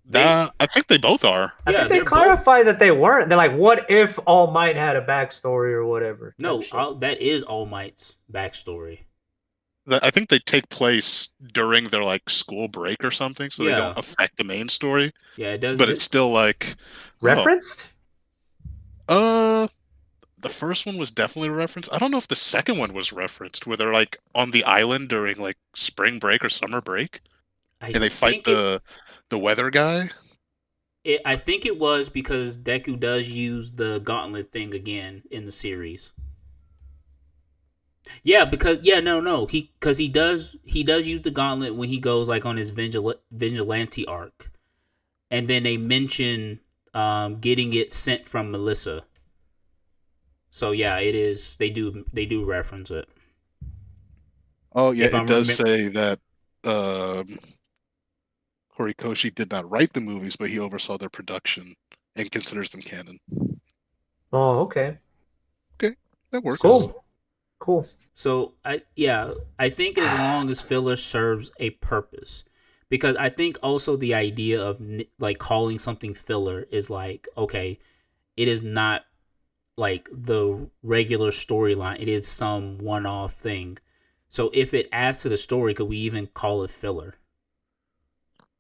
they I think they both are. I yeah, think they they're both clarified that they weren't. They're like, what if All Might had a backstory or whatever type no, shit. that is All Might's backstory. I think they take place during their like school break or something, so they don't Yeah. affect the main story. Yeah, it does. But it's still like, Referenced? the first one was definitely a reference. I don't know if the second one was referenced, where they're like on the island during like spring break or summer break, I and they fight think the weather guy. I think it was because Deku does use the gauntlet thing again in the series. Yeah, because he does use the gauntlet when he goes like on his vigilante arc, and then they mention getting it sent from Melissa. So yeah, it is. They do reference it. Oh yeah, If it I'm does remem- say that Horikoshi did not write the movies, but he oversaw their production and considers them canon. Oh, okay. Okay, that works. Cool. So I think as long as filler serves a purpose, because I think also the idea of like calling something filler is like, okay, it is not like the regular storyline. It is some one-off thing. So if it adds to the story, could we even call it filler?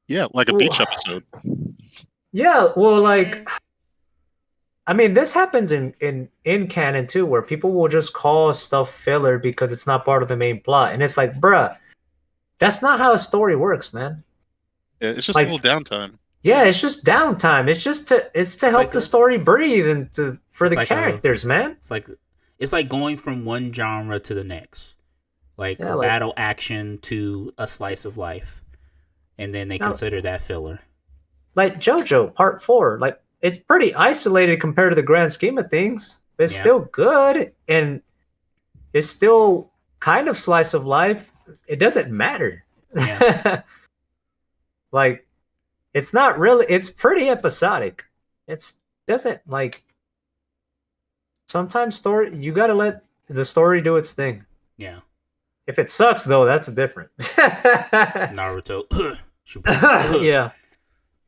Yeah, like a beach episode. Yeah, well, like, I mean, this happens in canon too, where people will just call stuff filler because it's not part of the main plot, and it's like, bruh, that's not how a story works, man. Yeah, it's just Like, a little downtime. Yeah, it's just downtime. It's to help like the story breathe and for it's the like characters, man. It's like going from one genre to the next, like Yeah, like- battle action to a slice of life, and then they Now- consider that filler. Like JoJo Part 4, like it's pretty isolated compared to the grand scheme of things. But it's Yeah. still good and it's still kind of slice of life. It doesn't matter. Yeah. Like it's not really. It's pretty episodic. It's doesn't like. Sometimes story you gotta let the story do its thing. Yeah. If it sucks though, that's different. Naruto. Yeah.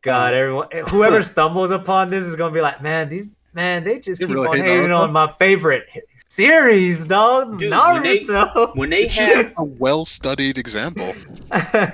God, everyone, whoever stumbles upon this is gonna be like, man, they just They keep really on hate hating Naruto? on my favorite series, dog. Dude, Naruto. when they It's had just a well-studied example.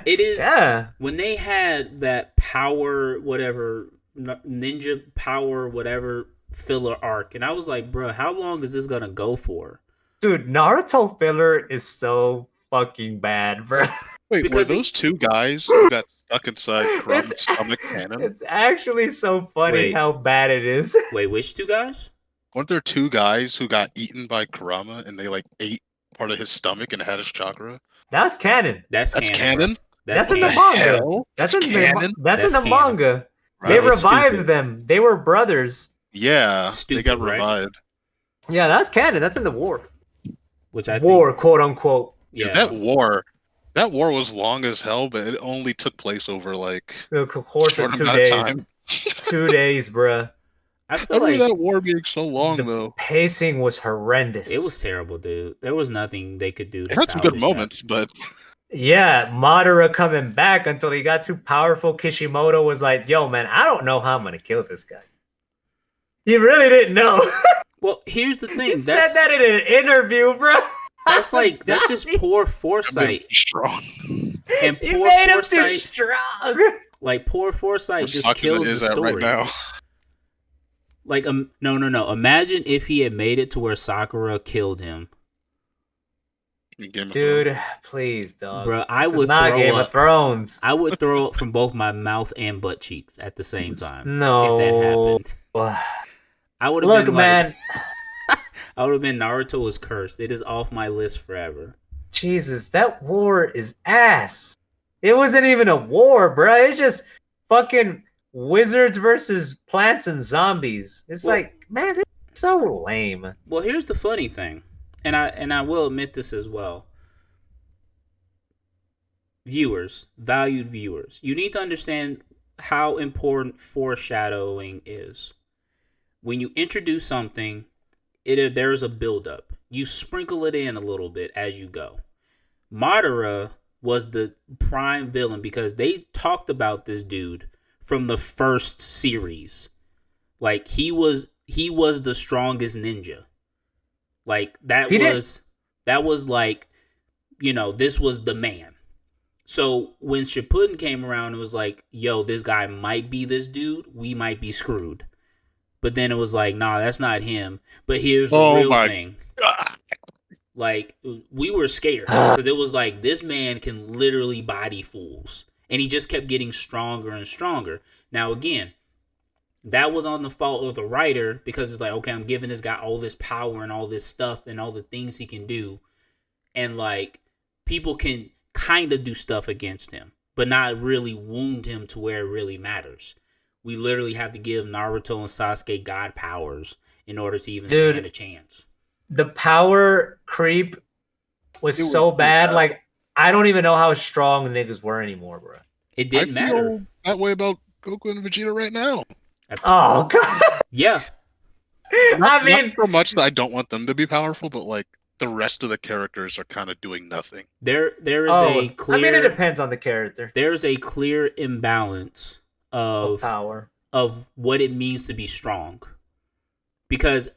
it is Yeah. when they had that power whatever ninja power whatever filler arc, and I was like, bro, how long is this gonna go for? Dude, Naruto filler is so fucking bad, bro. Wait, Because were the- those two guys who got stuck inside Kurama's It's- stomach canon? It's actually so funny Wait. how bad it is. Wait, which two guys? Weren't there two guys who got eaten by Kurama and they like ate part of his stomach and had his chakra? That's canon. That's That's canon. canon? Bro. That's in the canon. manga. Hell? That's That's in canon? the that's in That's the canon. manga. Right. They That was revived stupid. them. They were brothers. Yeah, they Stupid, got right? revived. Yeah, that's canon. That's in the war. Which I War, think, quote unquote. Dude, yeah. that war was long as hell, but it only took place over like The course short of 2 amount of days. time. 2 days, bruh. I I feel remember like that war being so long The though. pacing was horrendous. it was terrible, dude. There was nothing they could do to It had some good salvage that. moments, but Yeah, Madara coming back until he got too powerful. Kishimoto was like, yo, man, I don't know how I'm going to kill this guy. He really didn't know. Well, here's the thing. He said That's that in an interview, bro. that's like that's just poor I'm foresight strong. and He poor made him too foresight. strong. Like poor foresight just Sakuna kills the is at story. right now. Like no. Imagine if he had made it to where Sakura killed him, In Game of Dude, please, dog. bro. I This is would not throw Game up. of Thrones. I would throw up from both my mouth and butt cheeks at the same time. No. If that happened, I would have Look, been man. like, I would have been Naruto is cursed. It is off my list forever. Jesus, that war is ass. It wasn't even a war, bro. It's just fucking wizards versus plants and zombies. It's Well- like, man, it's so lame. Well, here's the funny thing, and I will admit this as well. Viewers, valued viewers, you need to understand how important foreshadowing is. When you introduce something, there's a buildup. You sprinkle it in a little bit as you go. Madara was the prime villain because they talked about this dude from the first series. Like he was the strongest ninja. Like that was like, you know, this was the man. So when Shippuden came around, it was like, yo, this guy might be this dude. We might be screwed. But then it was like, nah, that's not him. But here's the real thing. God. Like, we were scared because it was like, this man can literally body fools. And he just kept getting stronger and stronger. Now, again, that was on the fault of the writer because it's like, okay, I'm giving this guy all this power and all this stuff and all the things he can do. And like, people can kind of do stuff against him, but not really wound him to where it really matters. We literally have to give Naruto and Sasuke god powers in order to even stand a chance. The power creep was so bad. Like, I don't even know how strong niggas were anymore, bro. It didn't matter. I feel that way about Goku and Vegeta right now. Oh, God. Yeah. I mean, not so much that I don't want them to be powerful, but like, the rest of the characters are kind of doing nothing. There is a clear. I mean, it depends on the character. There is a clear imbalance of power, of what it means to be strong. Because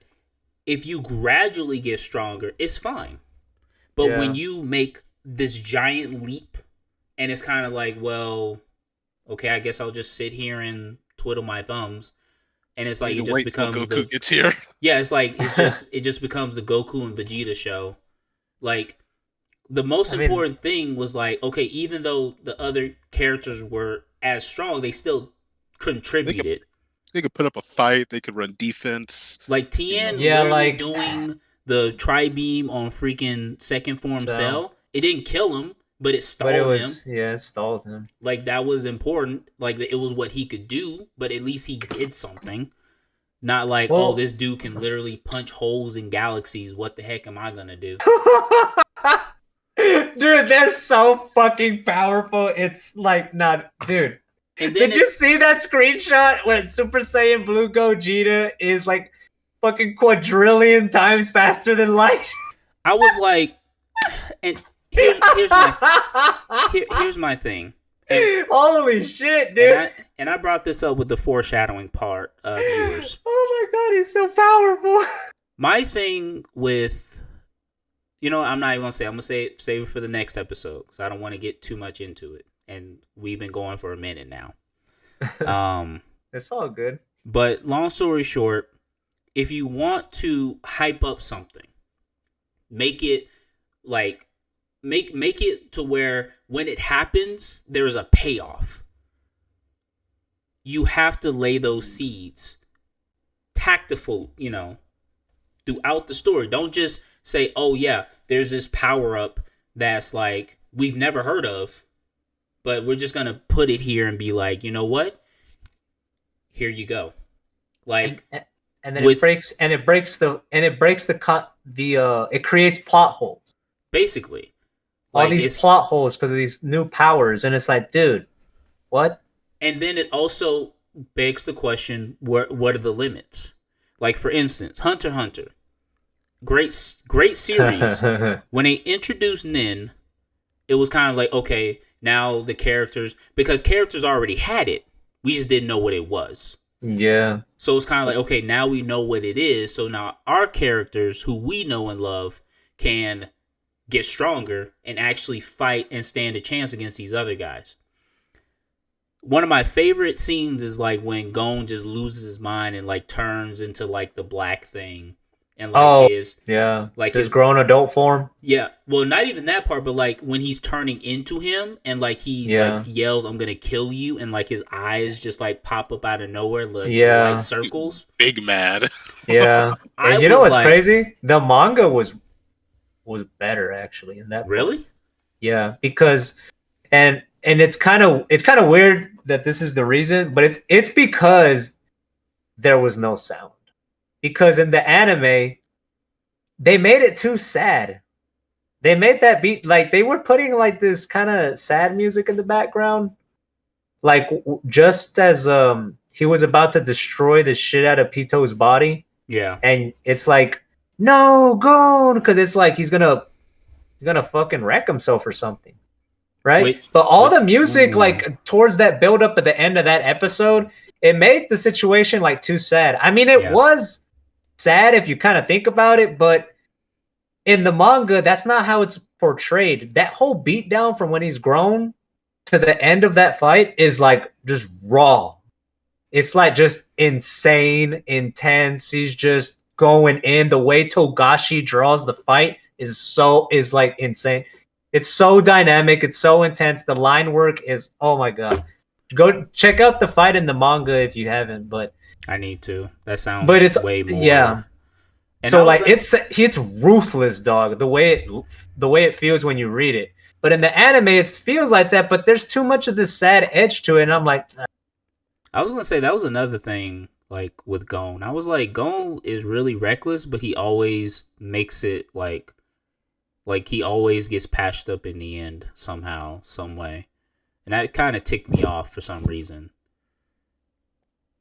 if you gradually get stronger, it's fine. But when you make this giant leap, and it's kind of like, well, okay, I guess I'll just sit here and twiddle my thumbs. And it's like, it just becomes Goku gets here. Yeah, it's like, it just becomes the Goku and Vegeta show. Like, the most important thing was like, okay, even though the other characters were as strong, they still contributed. They could put up a fight. They could run defense. Like Tien, literally doing the tri-beam on freaking second form Cell. It didn't kill him, but it stalled him. Yeah, it stalled him. Like, that was important. Like, it was what he could do, but at least he did something. Not like, oh, this dude can literally punch holes in galaxies. What the heck am I gonna do? Dude, they're so fucking powerful. It's like, not, dude. Did you see that screenshot where Super Saiyan Blue Gogeta is like fucking quadrillion times faster than light? I was like, and here's my thing. And, holy shit, dude! And I brought this up with the foreshadowing part of viewers. Oh my god, he's so powerful. My thing with, I'm not even gonna say. I'm gonna save it for the next episode because I don't want to get too much into it. And we've been going for a minute now. It's all good. But long story short, if you want to hype up something, make it like make it to where when it happens, there is a payoff. You have to lay those seeds tactful, throughout the story. Don't just say, oh yeah, there's this power up that's like we've never heard of, but we're just gonna put it here and be like, you know what? Here you go. Like, and then it creates plot holes. Basically, all these plot holes because of these new powers, and it's like, dude, what? And then it also begs the question: what are the limits? Like, for instance, Hunter x Hunter, great series. When they introduced Nin, it was kind of like, okay, now the characters, because characters already had it, we just didn't know what it was. Yeah. So it's kind of like, okay, now we know what it is. So now our characters, who we know and love, can get stronger and actually fight and stand a chance against these other guys. One of my favorite scenes is like when Gon just loses his mind and like turns into like the black thing. And like his grown adult form. Yeah. Well, not even that part, but like when he's turning into him and like he like yells, "I'm gonna kill you," and like his eyes just like pop up out of nowhere, like circles. Big mad. Yeah. And you know what's crazy? The manga was better actually in that. Really? Part. Yeah, because and it's kind of weird that this is the reason, but it's because there was no sound. Because in the anime, they made it too sad. They made that beat like they were putting like this kind of sad music in the background, like just as he was about to destroy the shit out of Pito's body. Yeah, and it's like no, go, because it's like he's gonna fucking wreck himself or something, right? But all the music, like towards that build up at the end of that episode, it made the situation like too sad. I mean, it was sad if you kind of think about it, but in the manga, that's not how it's portrayed. That whole beatdown from when he's grown to the end of that fight is like just raw. It's like just insane, intense. He's just going in. The way Togashi draws the fight is like insane. It's so dynamic. It's so intense. The line work is, oh my god. Go check out the fight in the manga if you haven't. But I need to. That sounds. But it's way more. Yeah. And so like it's ruthless, dog. The way it feels when you read it. But in the anime, it feels like that. But there's too much of this sad edge to it, and I'm like. I was gonna say that was another thing, like with Gon. I was like, Gon is really reckless, but he always makes it like he always gets patched up in the end somehow, some way, and that kind of ticked me off for some reason.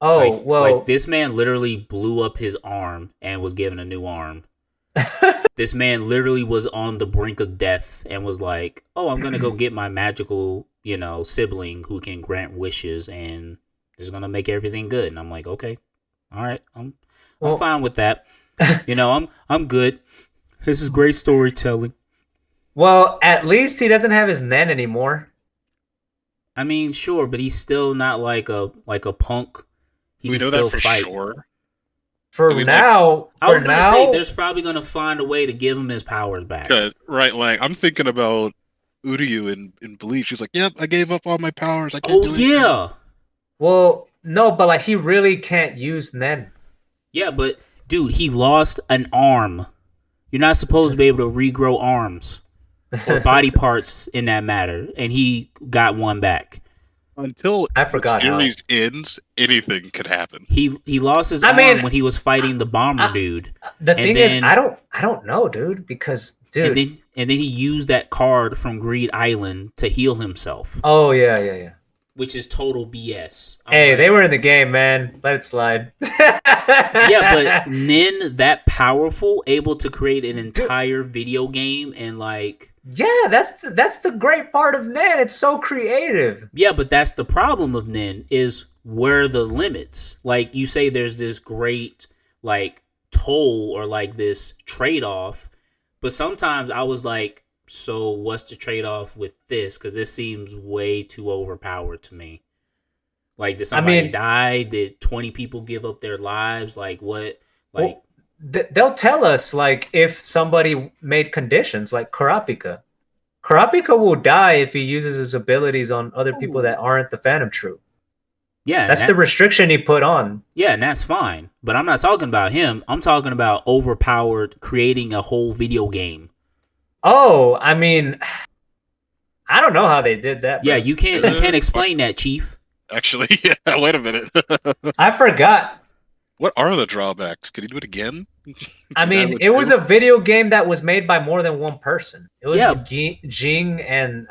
Oh, like this man literally blew up his arm and was given a new arm. This man literally was on the brink of death and was like, "Oh, I'm gonna go get my magical, sibling who can grant wishes and is gonna make everything good." And I'm like, "Okay, all right, I'm fine with that. I'm good. This is great storytelling." Well, at least he doesn't have his Nen anymore. I mean, sure, but he's still not like a punk. We know that for sure. For now, I was gonna say there's probably gonna find a way to give him his powers back. Right, like I'm thinking about Uryu in Bleach. She's like, "Yep, I gave up all my powers. I can't do it." Yeah. Well, no, but like he really can't use Nen. Yeah, but dude, he lost an arm. You're not supposed to be able to regrow arms or body parts in that matter, and he got one back. Until the series ends, anything could happen. He lost his arm when he was fighting the bomber dude. The thing is, I don't know, dude, because dude, and then he used that card from Greed Island to heal himself. Oh yeah. Which is total BS. Hey, they were in the game, man. Let it slide. Yeah, but Nen that powerful, able to create an entire video game and like. Yeah, that's the great part of Nen. It's so creative. Yeah, but that's the problem of Nen is where are the limits. Like you say, there's this great like toll or like this trade off, but sometimes I was like, so what's the trade off with this? Because this seems way too overpowered to me. Like, did somebody die? Did 20 people give up their lives? Like what? Like. Well, they'll tell us like if somebody made conditions like Kurapika. Kurapika will die if he uses his abilities on other people that aren't the Phantom Troop. Yeah, that's the restriction he put on. Yeah, and that's fine. But I'm not talking about him. I'm talking about overpowered, creating a whole video game. Oh, I mean, I don't know how they did that. Bro. Yeah, you can't explain that, Chief. Actually, yeah. Wait a minute. I forgot. What are the drawbacks? Could he do it again? I mean, it was a video game that was made by more than one person. It was Jing and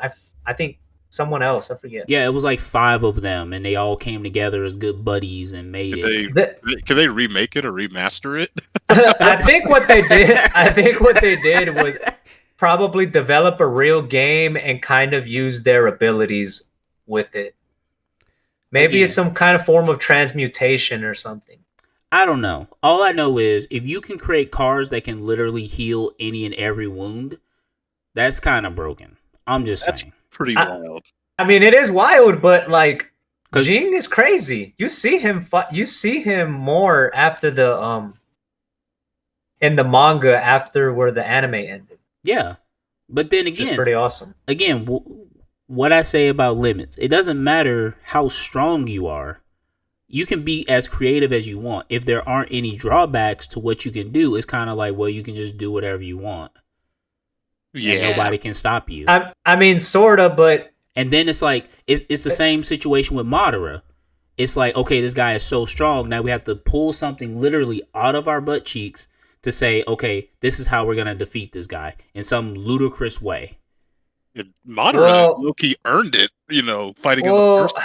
I think someone else. I forget. Yeah, it was like 5 of them, and they all came together as good buddies and made it. Can they remake it or remaster it? I think what they did was probably develop a real game and kind of use their abilities with it. Maybe it's some kind of form of transmutation or something. I don't know. All I know is if you can create cars that can literally heal any and every wound, that's kind of broken. I'm just saying. Pretty wild. I mean, it is wild, but like Jing is crazy. You see him more after the in the manga after where the anime ended. Yeah. But then again, it's pretty awesome. Again, what I say about limits, it doesn't matter how strong you are. You can be as creative as you want. If there aren't any drawbacks to what you can do, it's kind of like, well, you can just do whatever you want. Yeah. And nobody can stop you. I mean, sort of, but... And then it's like, it's the same situation with Madara. It's like, okay, this guy is so strong. Now we have to pull something literally out of our butt cheeks to say, okay, this is how we're going to defeat this guy in some ludicrous way. Madara, Loki earned it, fighting in the first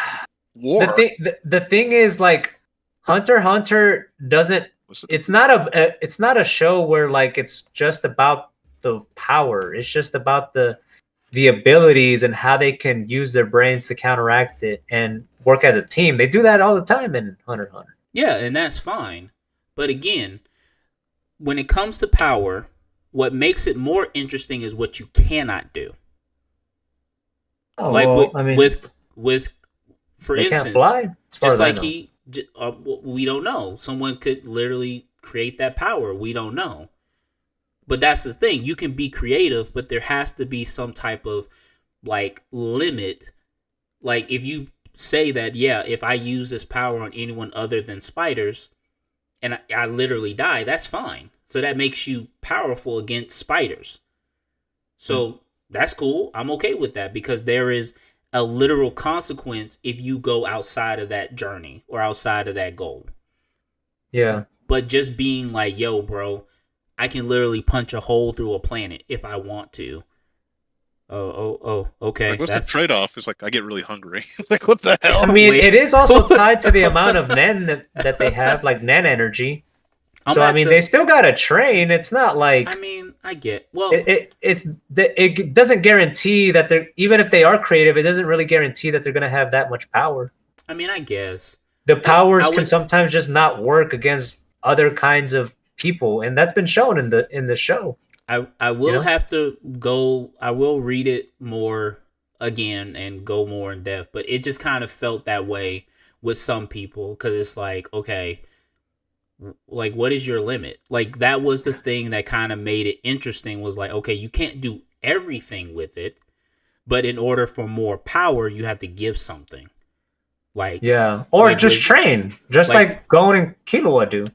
war. The thing is, like, Hunter x Hunter doesn't it's not a show where like it's just about the power. It's just about the abilities and how they can use their brains to counteract it and work as a team. They do that all the time in Hunter x Hunter. Yeah, and that's fine. But again, when it comes to power, what makes it more interesting is what you cannot do. Oh, Like well, I mean, with for they instance, can't fly. As far just as I like know. we don't know. Someone could literally create that power. We don't know. But that's the thing. You can be creative, but there has to be some type of like limit. Like if you say that, yeah, if I use this power on anyone other than spiders, and I literally die, that's fine. So that makes you powerful against spiders. So that's cool. I'm okay with that because there is a literal consequence if you go outside of that journey or outside of that goal. Yeah. But just being like, yo, bro, I can literally punch a hole through a planet if I want to. Okay. Like, what's That's the trade-off? It's like I get really hungry. Like, what the hell? I mean, Wait. it is also tied to the amount of nen that they have, like nen energy. So I mean, they still gotta train. It's not like I mean, I get well. it doesn't guarantee that they're even if they are creative, it doesn't really guarantee that they're gonna have that much power. I mean, I guess The powers I can would. sometimes just not work against other kinds of people, and that's been shown in the show. I will You know? have to go. I will read it more again and go more in depth. But it just kind of felt that way with some people because it's like, okay, like what is your limit? Like that was the thing that kind of made it interesting. Was like, okay, you can't do everything with it, but in order for more power, you have to give something. Like Yeah, or like just with train, just like Gon and Killua do.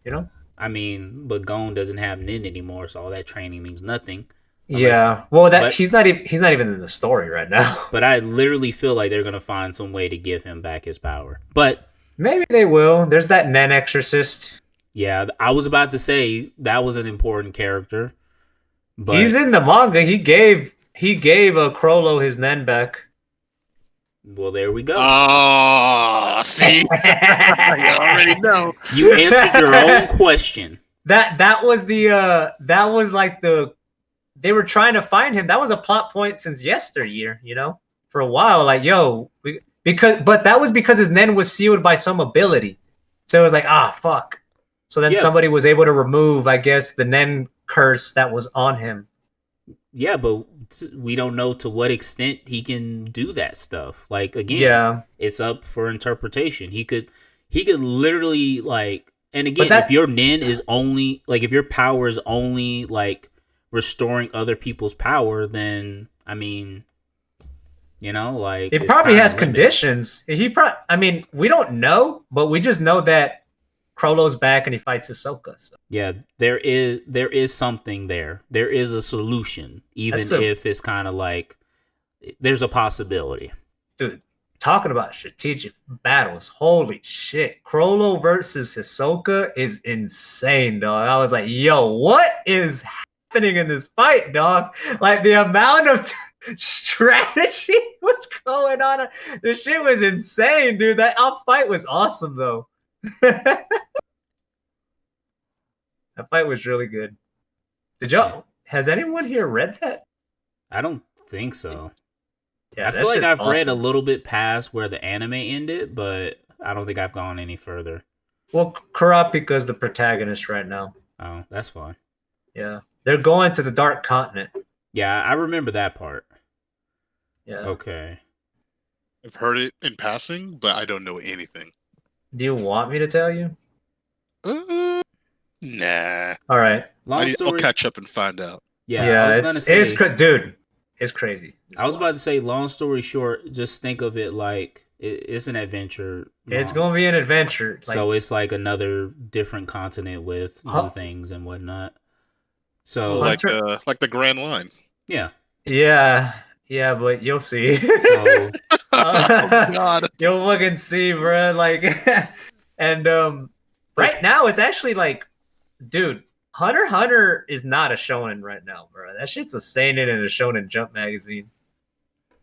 You know? I mean, but Gon doesn't have Nin anymore, so all that training means nothing. Unless, Yeah. Well, that but he's not even in the story right now. but I literally feel like they're gonna find some way to give him back his power. But Maybe they will. There's that Nen Exorcist. yeah, I was about to say that was an important character, He's but in the manga. He gave a Crollo his Nen back. well, there we go. Oh, see, you already know. You answered your own question. That was that was like they were trying to find him. That was a plot point since yesteryear, you know, for a while. Like, but that was because his Nen was sealed by some ability. So it was like, fuck. So then Yeah. somebody was able to remove, I guess, the Nen curse that was on him. Yeah, but we don't know to what extent he can do that stuff. Like again, Yeah. it's up for interpretation. He could literally like, and again, that- if your Nin is only like if your power is only like restoring other people's power, then I mean, you know, like It it's probably kinda has limited. conditions. I mean, we don't know, but we just know that Crollo's back and he fights Ahsoka. So. Yeah, there is something there. There is a solution, even if it's kind of like there's a possibility. Dude, talking about strategic battles, holy shit. Crollo versus Hisoka is insane, dog. I was like, yo, what is happening in this fight, dog? Like the amount of strategy was going on. The shit was insane, dude. That fight was awesome, though. That fight was really good. Has anyone here read that? I don't think so. Yeah, I feel like I've read a little bit past where the anime ended, but I don't think I've gone any further. Well, Kurapika's the protagonist right now. Oh, that's fine. Yeah. They're going to the Dark Continent. Yeah, I remember that part. Yeah. Okay. I've heard it in passing, but I don't know anything. Do you want me to tell you? Nah. All right. I'll catch up and find out. Yeah, I was gonna say, dude, it's crazy. I was about to say, long story short, just think of it like it's an adventure. It's gonna be an adventure. So it's like another different continent with new things and whatnot. So like the Grand Line. Yeah. Yeah, but you'll see. So God. You'll fucking see, bro. Like, and right now it's actually like, dude, Hunter x Hunter is not a shonen right now, bro. That shit's a seinen in a Shonen Jump magazine.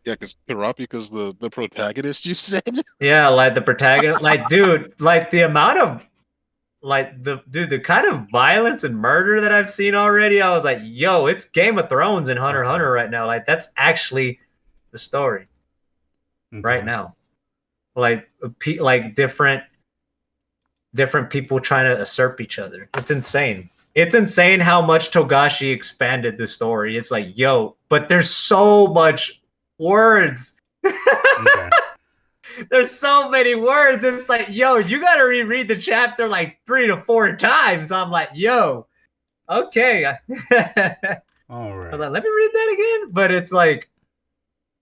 Yeah, because Kurapika's the protagonist, you said? Yeah, like the protagonist. Like, dude, like the amount of like the kind of violence and murder that I've seen already, I was like, yo, it's Game of Thrones and Hunter x Hunter right now. Like that's actually the story right now. Like different people trying to usurp each other. It's insane. It's insane how much Togashi expanded the story. It's like, yo, but there's so much words. Okay. There's so many words. It's like, yo, you got to reread the chapter like 3 to 4 times. I'm like, yo, okay. All right. I was like, let me read that again. But it's like,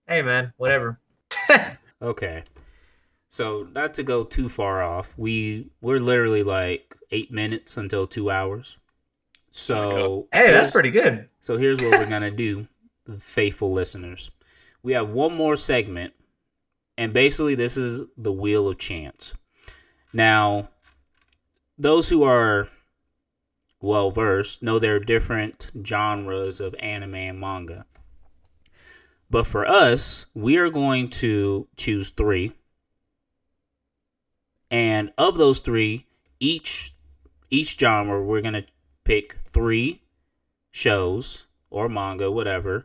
hey, man, whatever. Okay. So not to go too far off, we're literally like 8 minutes until 2 hours. So hey, that's pretty good. So here's what we're gonna do, faithful listeners. We have one more segment, and basically this is the Wheel of Chance. Now, those who are well versed know there are different genres of anime and manga. But for us, we are going to choose 3. And of those 3, each genre, we're going to pick 3 shows or manga, whatever.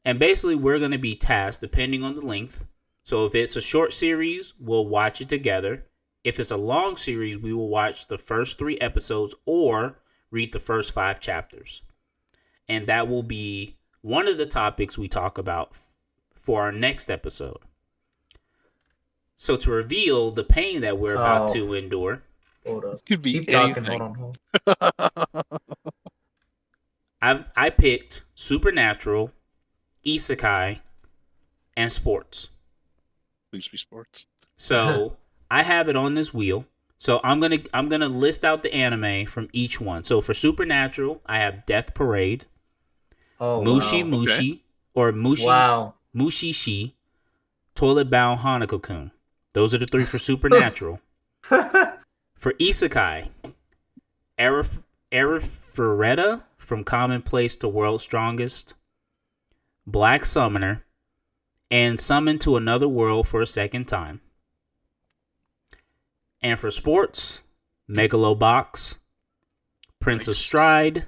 And basically, we're going to be tasked depending on the length. So if it's a short series, we'll watch it together. If it's a long series, we will watch the first 3 episodes or read the first 5 chapters. And that will be one of the topics we talk about for our next episode. So to reveal the pain that we're about to endure. Hold up. Could be Keep talking. Hold on. I picked Supernatural, Isekai, and sports. Please be sports. So I have it on this wheel. So I'm gonna list out the anime from each one. So for Supernatural, I have Death Parade, Mushi wow. Mushi, Okay. or Mushi Wow. Mushishi, Toilet Bound Hanako-kun. Those are the 3 for Supernatural. For Isekai, Arifureta from Commonplace to World's Strongest, Black Summoner, and Summoned to Another World for a Second Time. And for sports, Megalobox, Prince of Stride.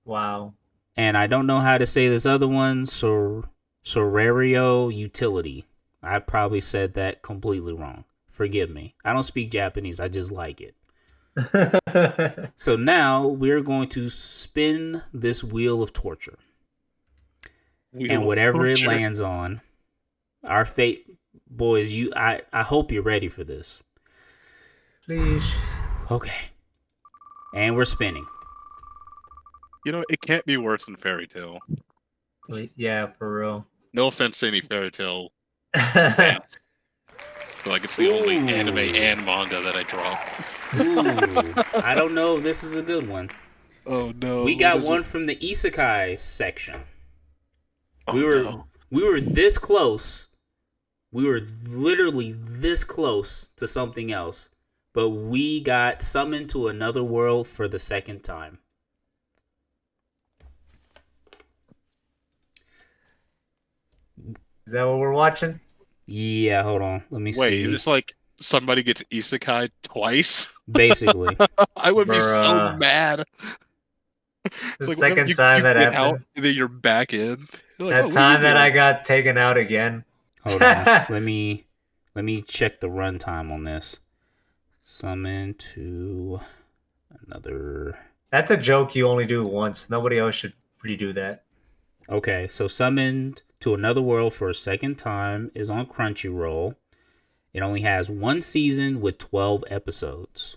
Wow. And I don't know how to say this other one, Sorario Utility. I probably said that completely wrong. Forgive me. I don't speak Japanese. I just like it. So now we're going to spin this wheel of torture. And whatever it lands on, our fate, boys, I hope you're ready for this. Please. Okay. And we're spinning. You know, it can't be worse than Fairy Tail. Yeah, for real. No offense to any Fairy Tail fans. Like, it's the only anime and manga that I drop. I don't know if this is a good one. Oh, no. We got one from the Isekai section. Oh, we were this close. We were literally this close to something else. But we got Summoned to Another World for the second time. Is that what we're watching? Yeah, hold on. Let me see. Wait, it's like somebody gets isekai twice? Basically. I would be so mad. The like second time that happened. Out, and then you're back in. You're like, that time that I got taken out again. Hold on. Let me check the runtime on this. Summon to another. That's a joke you only do once. Nobody else should redo that. Okay, so Summoned to Another World for a second time is on Crunchyroll. It only has 1 season with 12 episodes.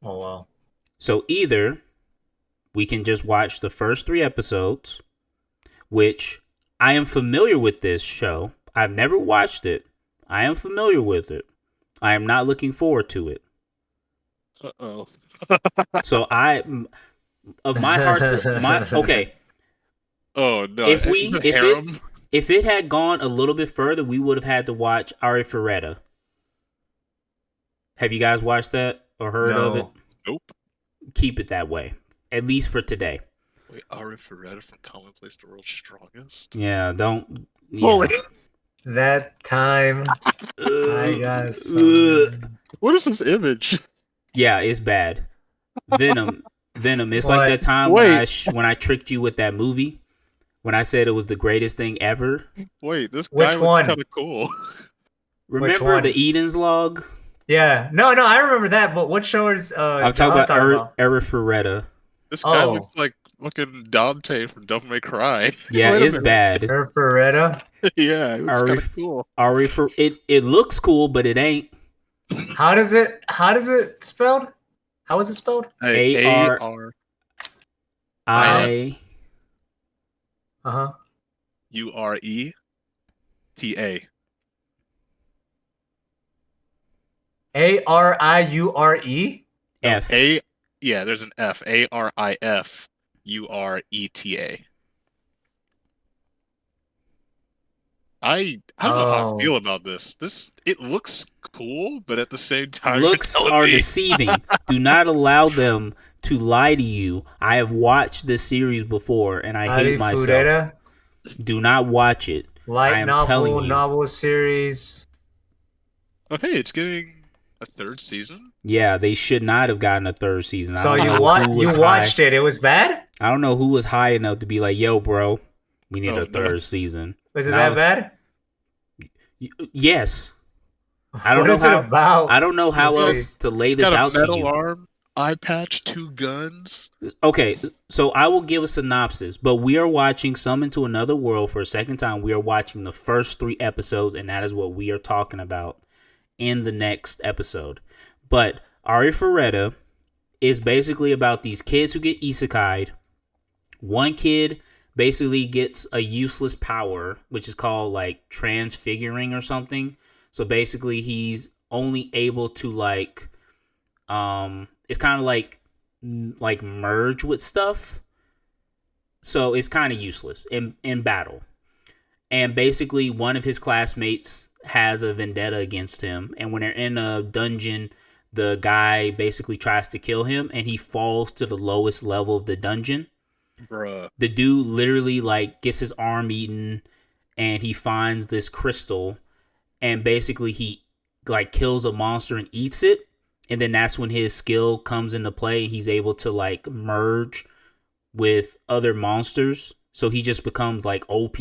Oh, wow. So either we can just watch the first 3 episodes, which I am familiar with this show. I've never watched it. I am familiar with it. I am not looking forward to it. Uh-oh. So of my heart's okay. Oh no! If it had gone a little bit further, we would have had to watch Arifureta. Have you guys watched that or heard of it? Nope. Keep it that way, at least for today. Wait, Arifureta from Commonplace to World's Strongest? Yeah, don't. Yeah. Holy. That time I got What is this image? Yeah, it's bad. Venom. Venom. It's like What? that time Wait, when I tricked you with that movie when I said it was the greatest thing ever. wait, this guy Which looks one? kind of cool. Which Remember the one? Eden's log? Yeah. No, I remember that, but what show is I'm talking y'all about talking about? Arifureta. This guy Oh, looks like fucking Dante from Devil May Cry. Yeah, Wait a it's minute. bad. Beretta. Yeah, it looks kind of Arif cool. it looks cool, but it ain't. How does it spelled? How is it spelled? Hey, A A R R Uh-huh. I Uh-huh. Ureta. Ariure? No, F. A. Yeah, there's an F. Arifureta. I don't know how I Oh. feel about this. It looks cool, but at the same time, you're Looks telling are me deceiving. Do not allow them to lie to you. I have watched this series before and I hate myself. Arifureta? Do not watch it. I Light am telling novel, you. novel series. oh, hey, it's getting a third season. Yeah, they should not have gotten a third season. I So don't you know who was you high. watched it. It was bad? I don't know who was high enough to be like, "Yo, bro, we need Oh, a no. third season." Was it Now- that bad? Yes. I don't What know is how. it about? I don't know how Let's else see. to lay It's this got out a to metal you. arm, eye patch, 2 guns. Okay, so I will give a synopsis, but we are watching Summon to Another World for a second time. We are watching the first 3 episodes, and that is what we are talking about in the next episode. But Arifureta is basically about these kids who get isekai'd. One kid basically gets a useless power, which is called like transfiguring or something. So basically he's only able to like it's kind of like merge with stuff. So it's kind of useless in battle. And basically one of his classmates has a vendetta against him, and when they're in a dungeon, the guy basically tries to kill him and he falls to the lowest level of the dungeon. Bruh. The dude literally like gets his arm eaten and he finds this crystal, and basically he like kills a monster and eats it, and then that's when his skill comes into play. He's able to like merge with other monsters, so he just becomes like OP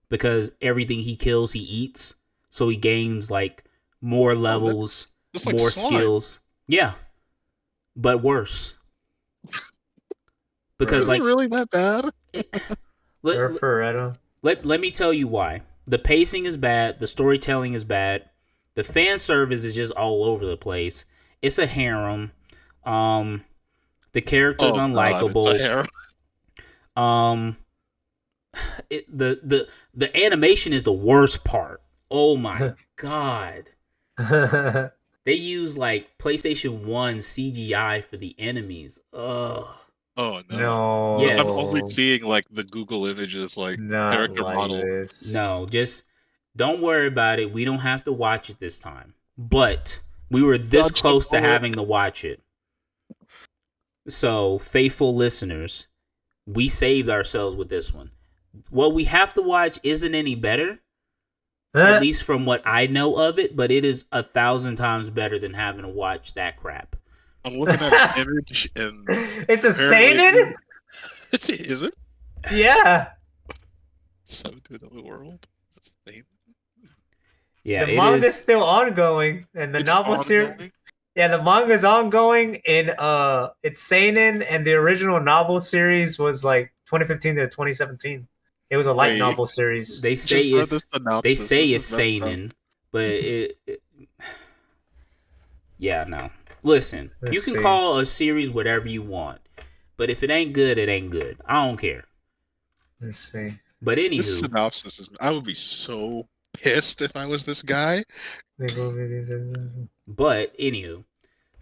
because everything he kills he eats, so he gains like more levels, That's like more slime. skills. Yeah, but worse. Because Is like it really that bad? let, Arifureta. let me tell you why. The pacing is bad, the storytelling is bad, the fan service is just all over the place. It's a harem. The character's Oh God, it's a unlikable. hair. The animation is the worst part. Oh my god. They use like PlayStation 1 CGI for the enemies. Ugh. Oh no. No. Yes. I'm only seeing like the Google images, like Not character like model. this. No, just don't worry about it. We don't have to watch it this time. But we were this Dodge the close to bullet. having to watch it. So, faithful listeners, we saved ourselves with this one. What we have to watch isn't any better, at least from what I know of it, but it is 1,000 times better than having to watch that crap. I'm looking at the image and It's a apparently- seinen? Is it? Yeah. Seven to Another World? Yeah, The it manga's is. still ongoing, and the It's novel series. ongoing? Yeah, the manga's ongoing. In it's seinen, and the original novel series was like 2015 to 2017. It was a light Wait. novel series. They say Just read it's. the synopsis. They say This it's is messed up. seinen, but it. Yeah, no. Listen, Let's you can see. call a series whatever you want, but if it ain't good, it ain't good. I don't care. Let's see. But This anywho, synopsis is. I would be so pissed if I was this guy. but anywho,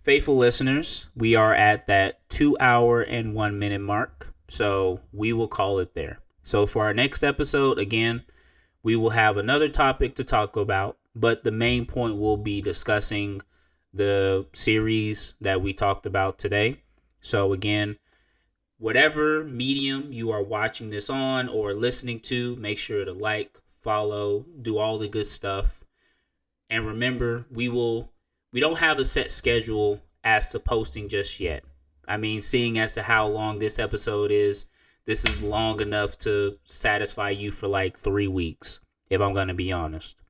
faithful listeners, we are at that 2 hour and 1 minute mark, so we will call it there. So for our next episode, again, we will have another topic to talk about, but the main point will be discussing the series that we talked about today. So again, whatever medium you are watching this on or listening to, make sure to like, follow, do all the good stuff. And remember, we don't have a set schedule as to posting just yet. I mean, seeing as to how long this episode is, this is long enough to satisfy you for like 3 weeks, if I'm going to be honest.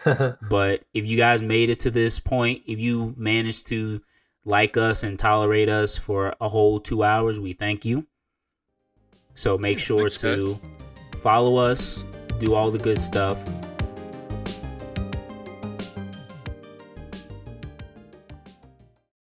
But if you guys made it to this point, if you managed to like us and tolerate us for a whole 2 hours, we thank you. So make sure to follow us, do all the good stuff.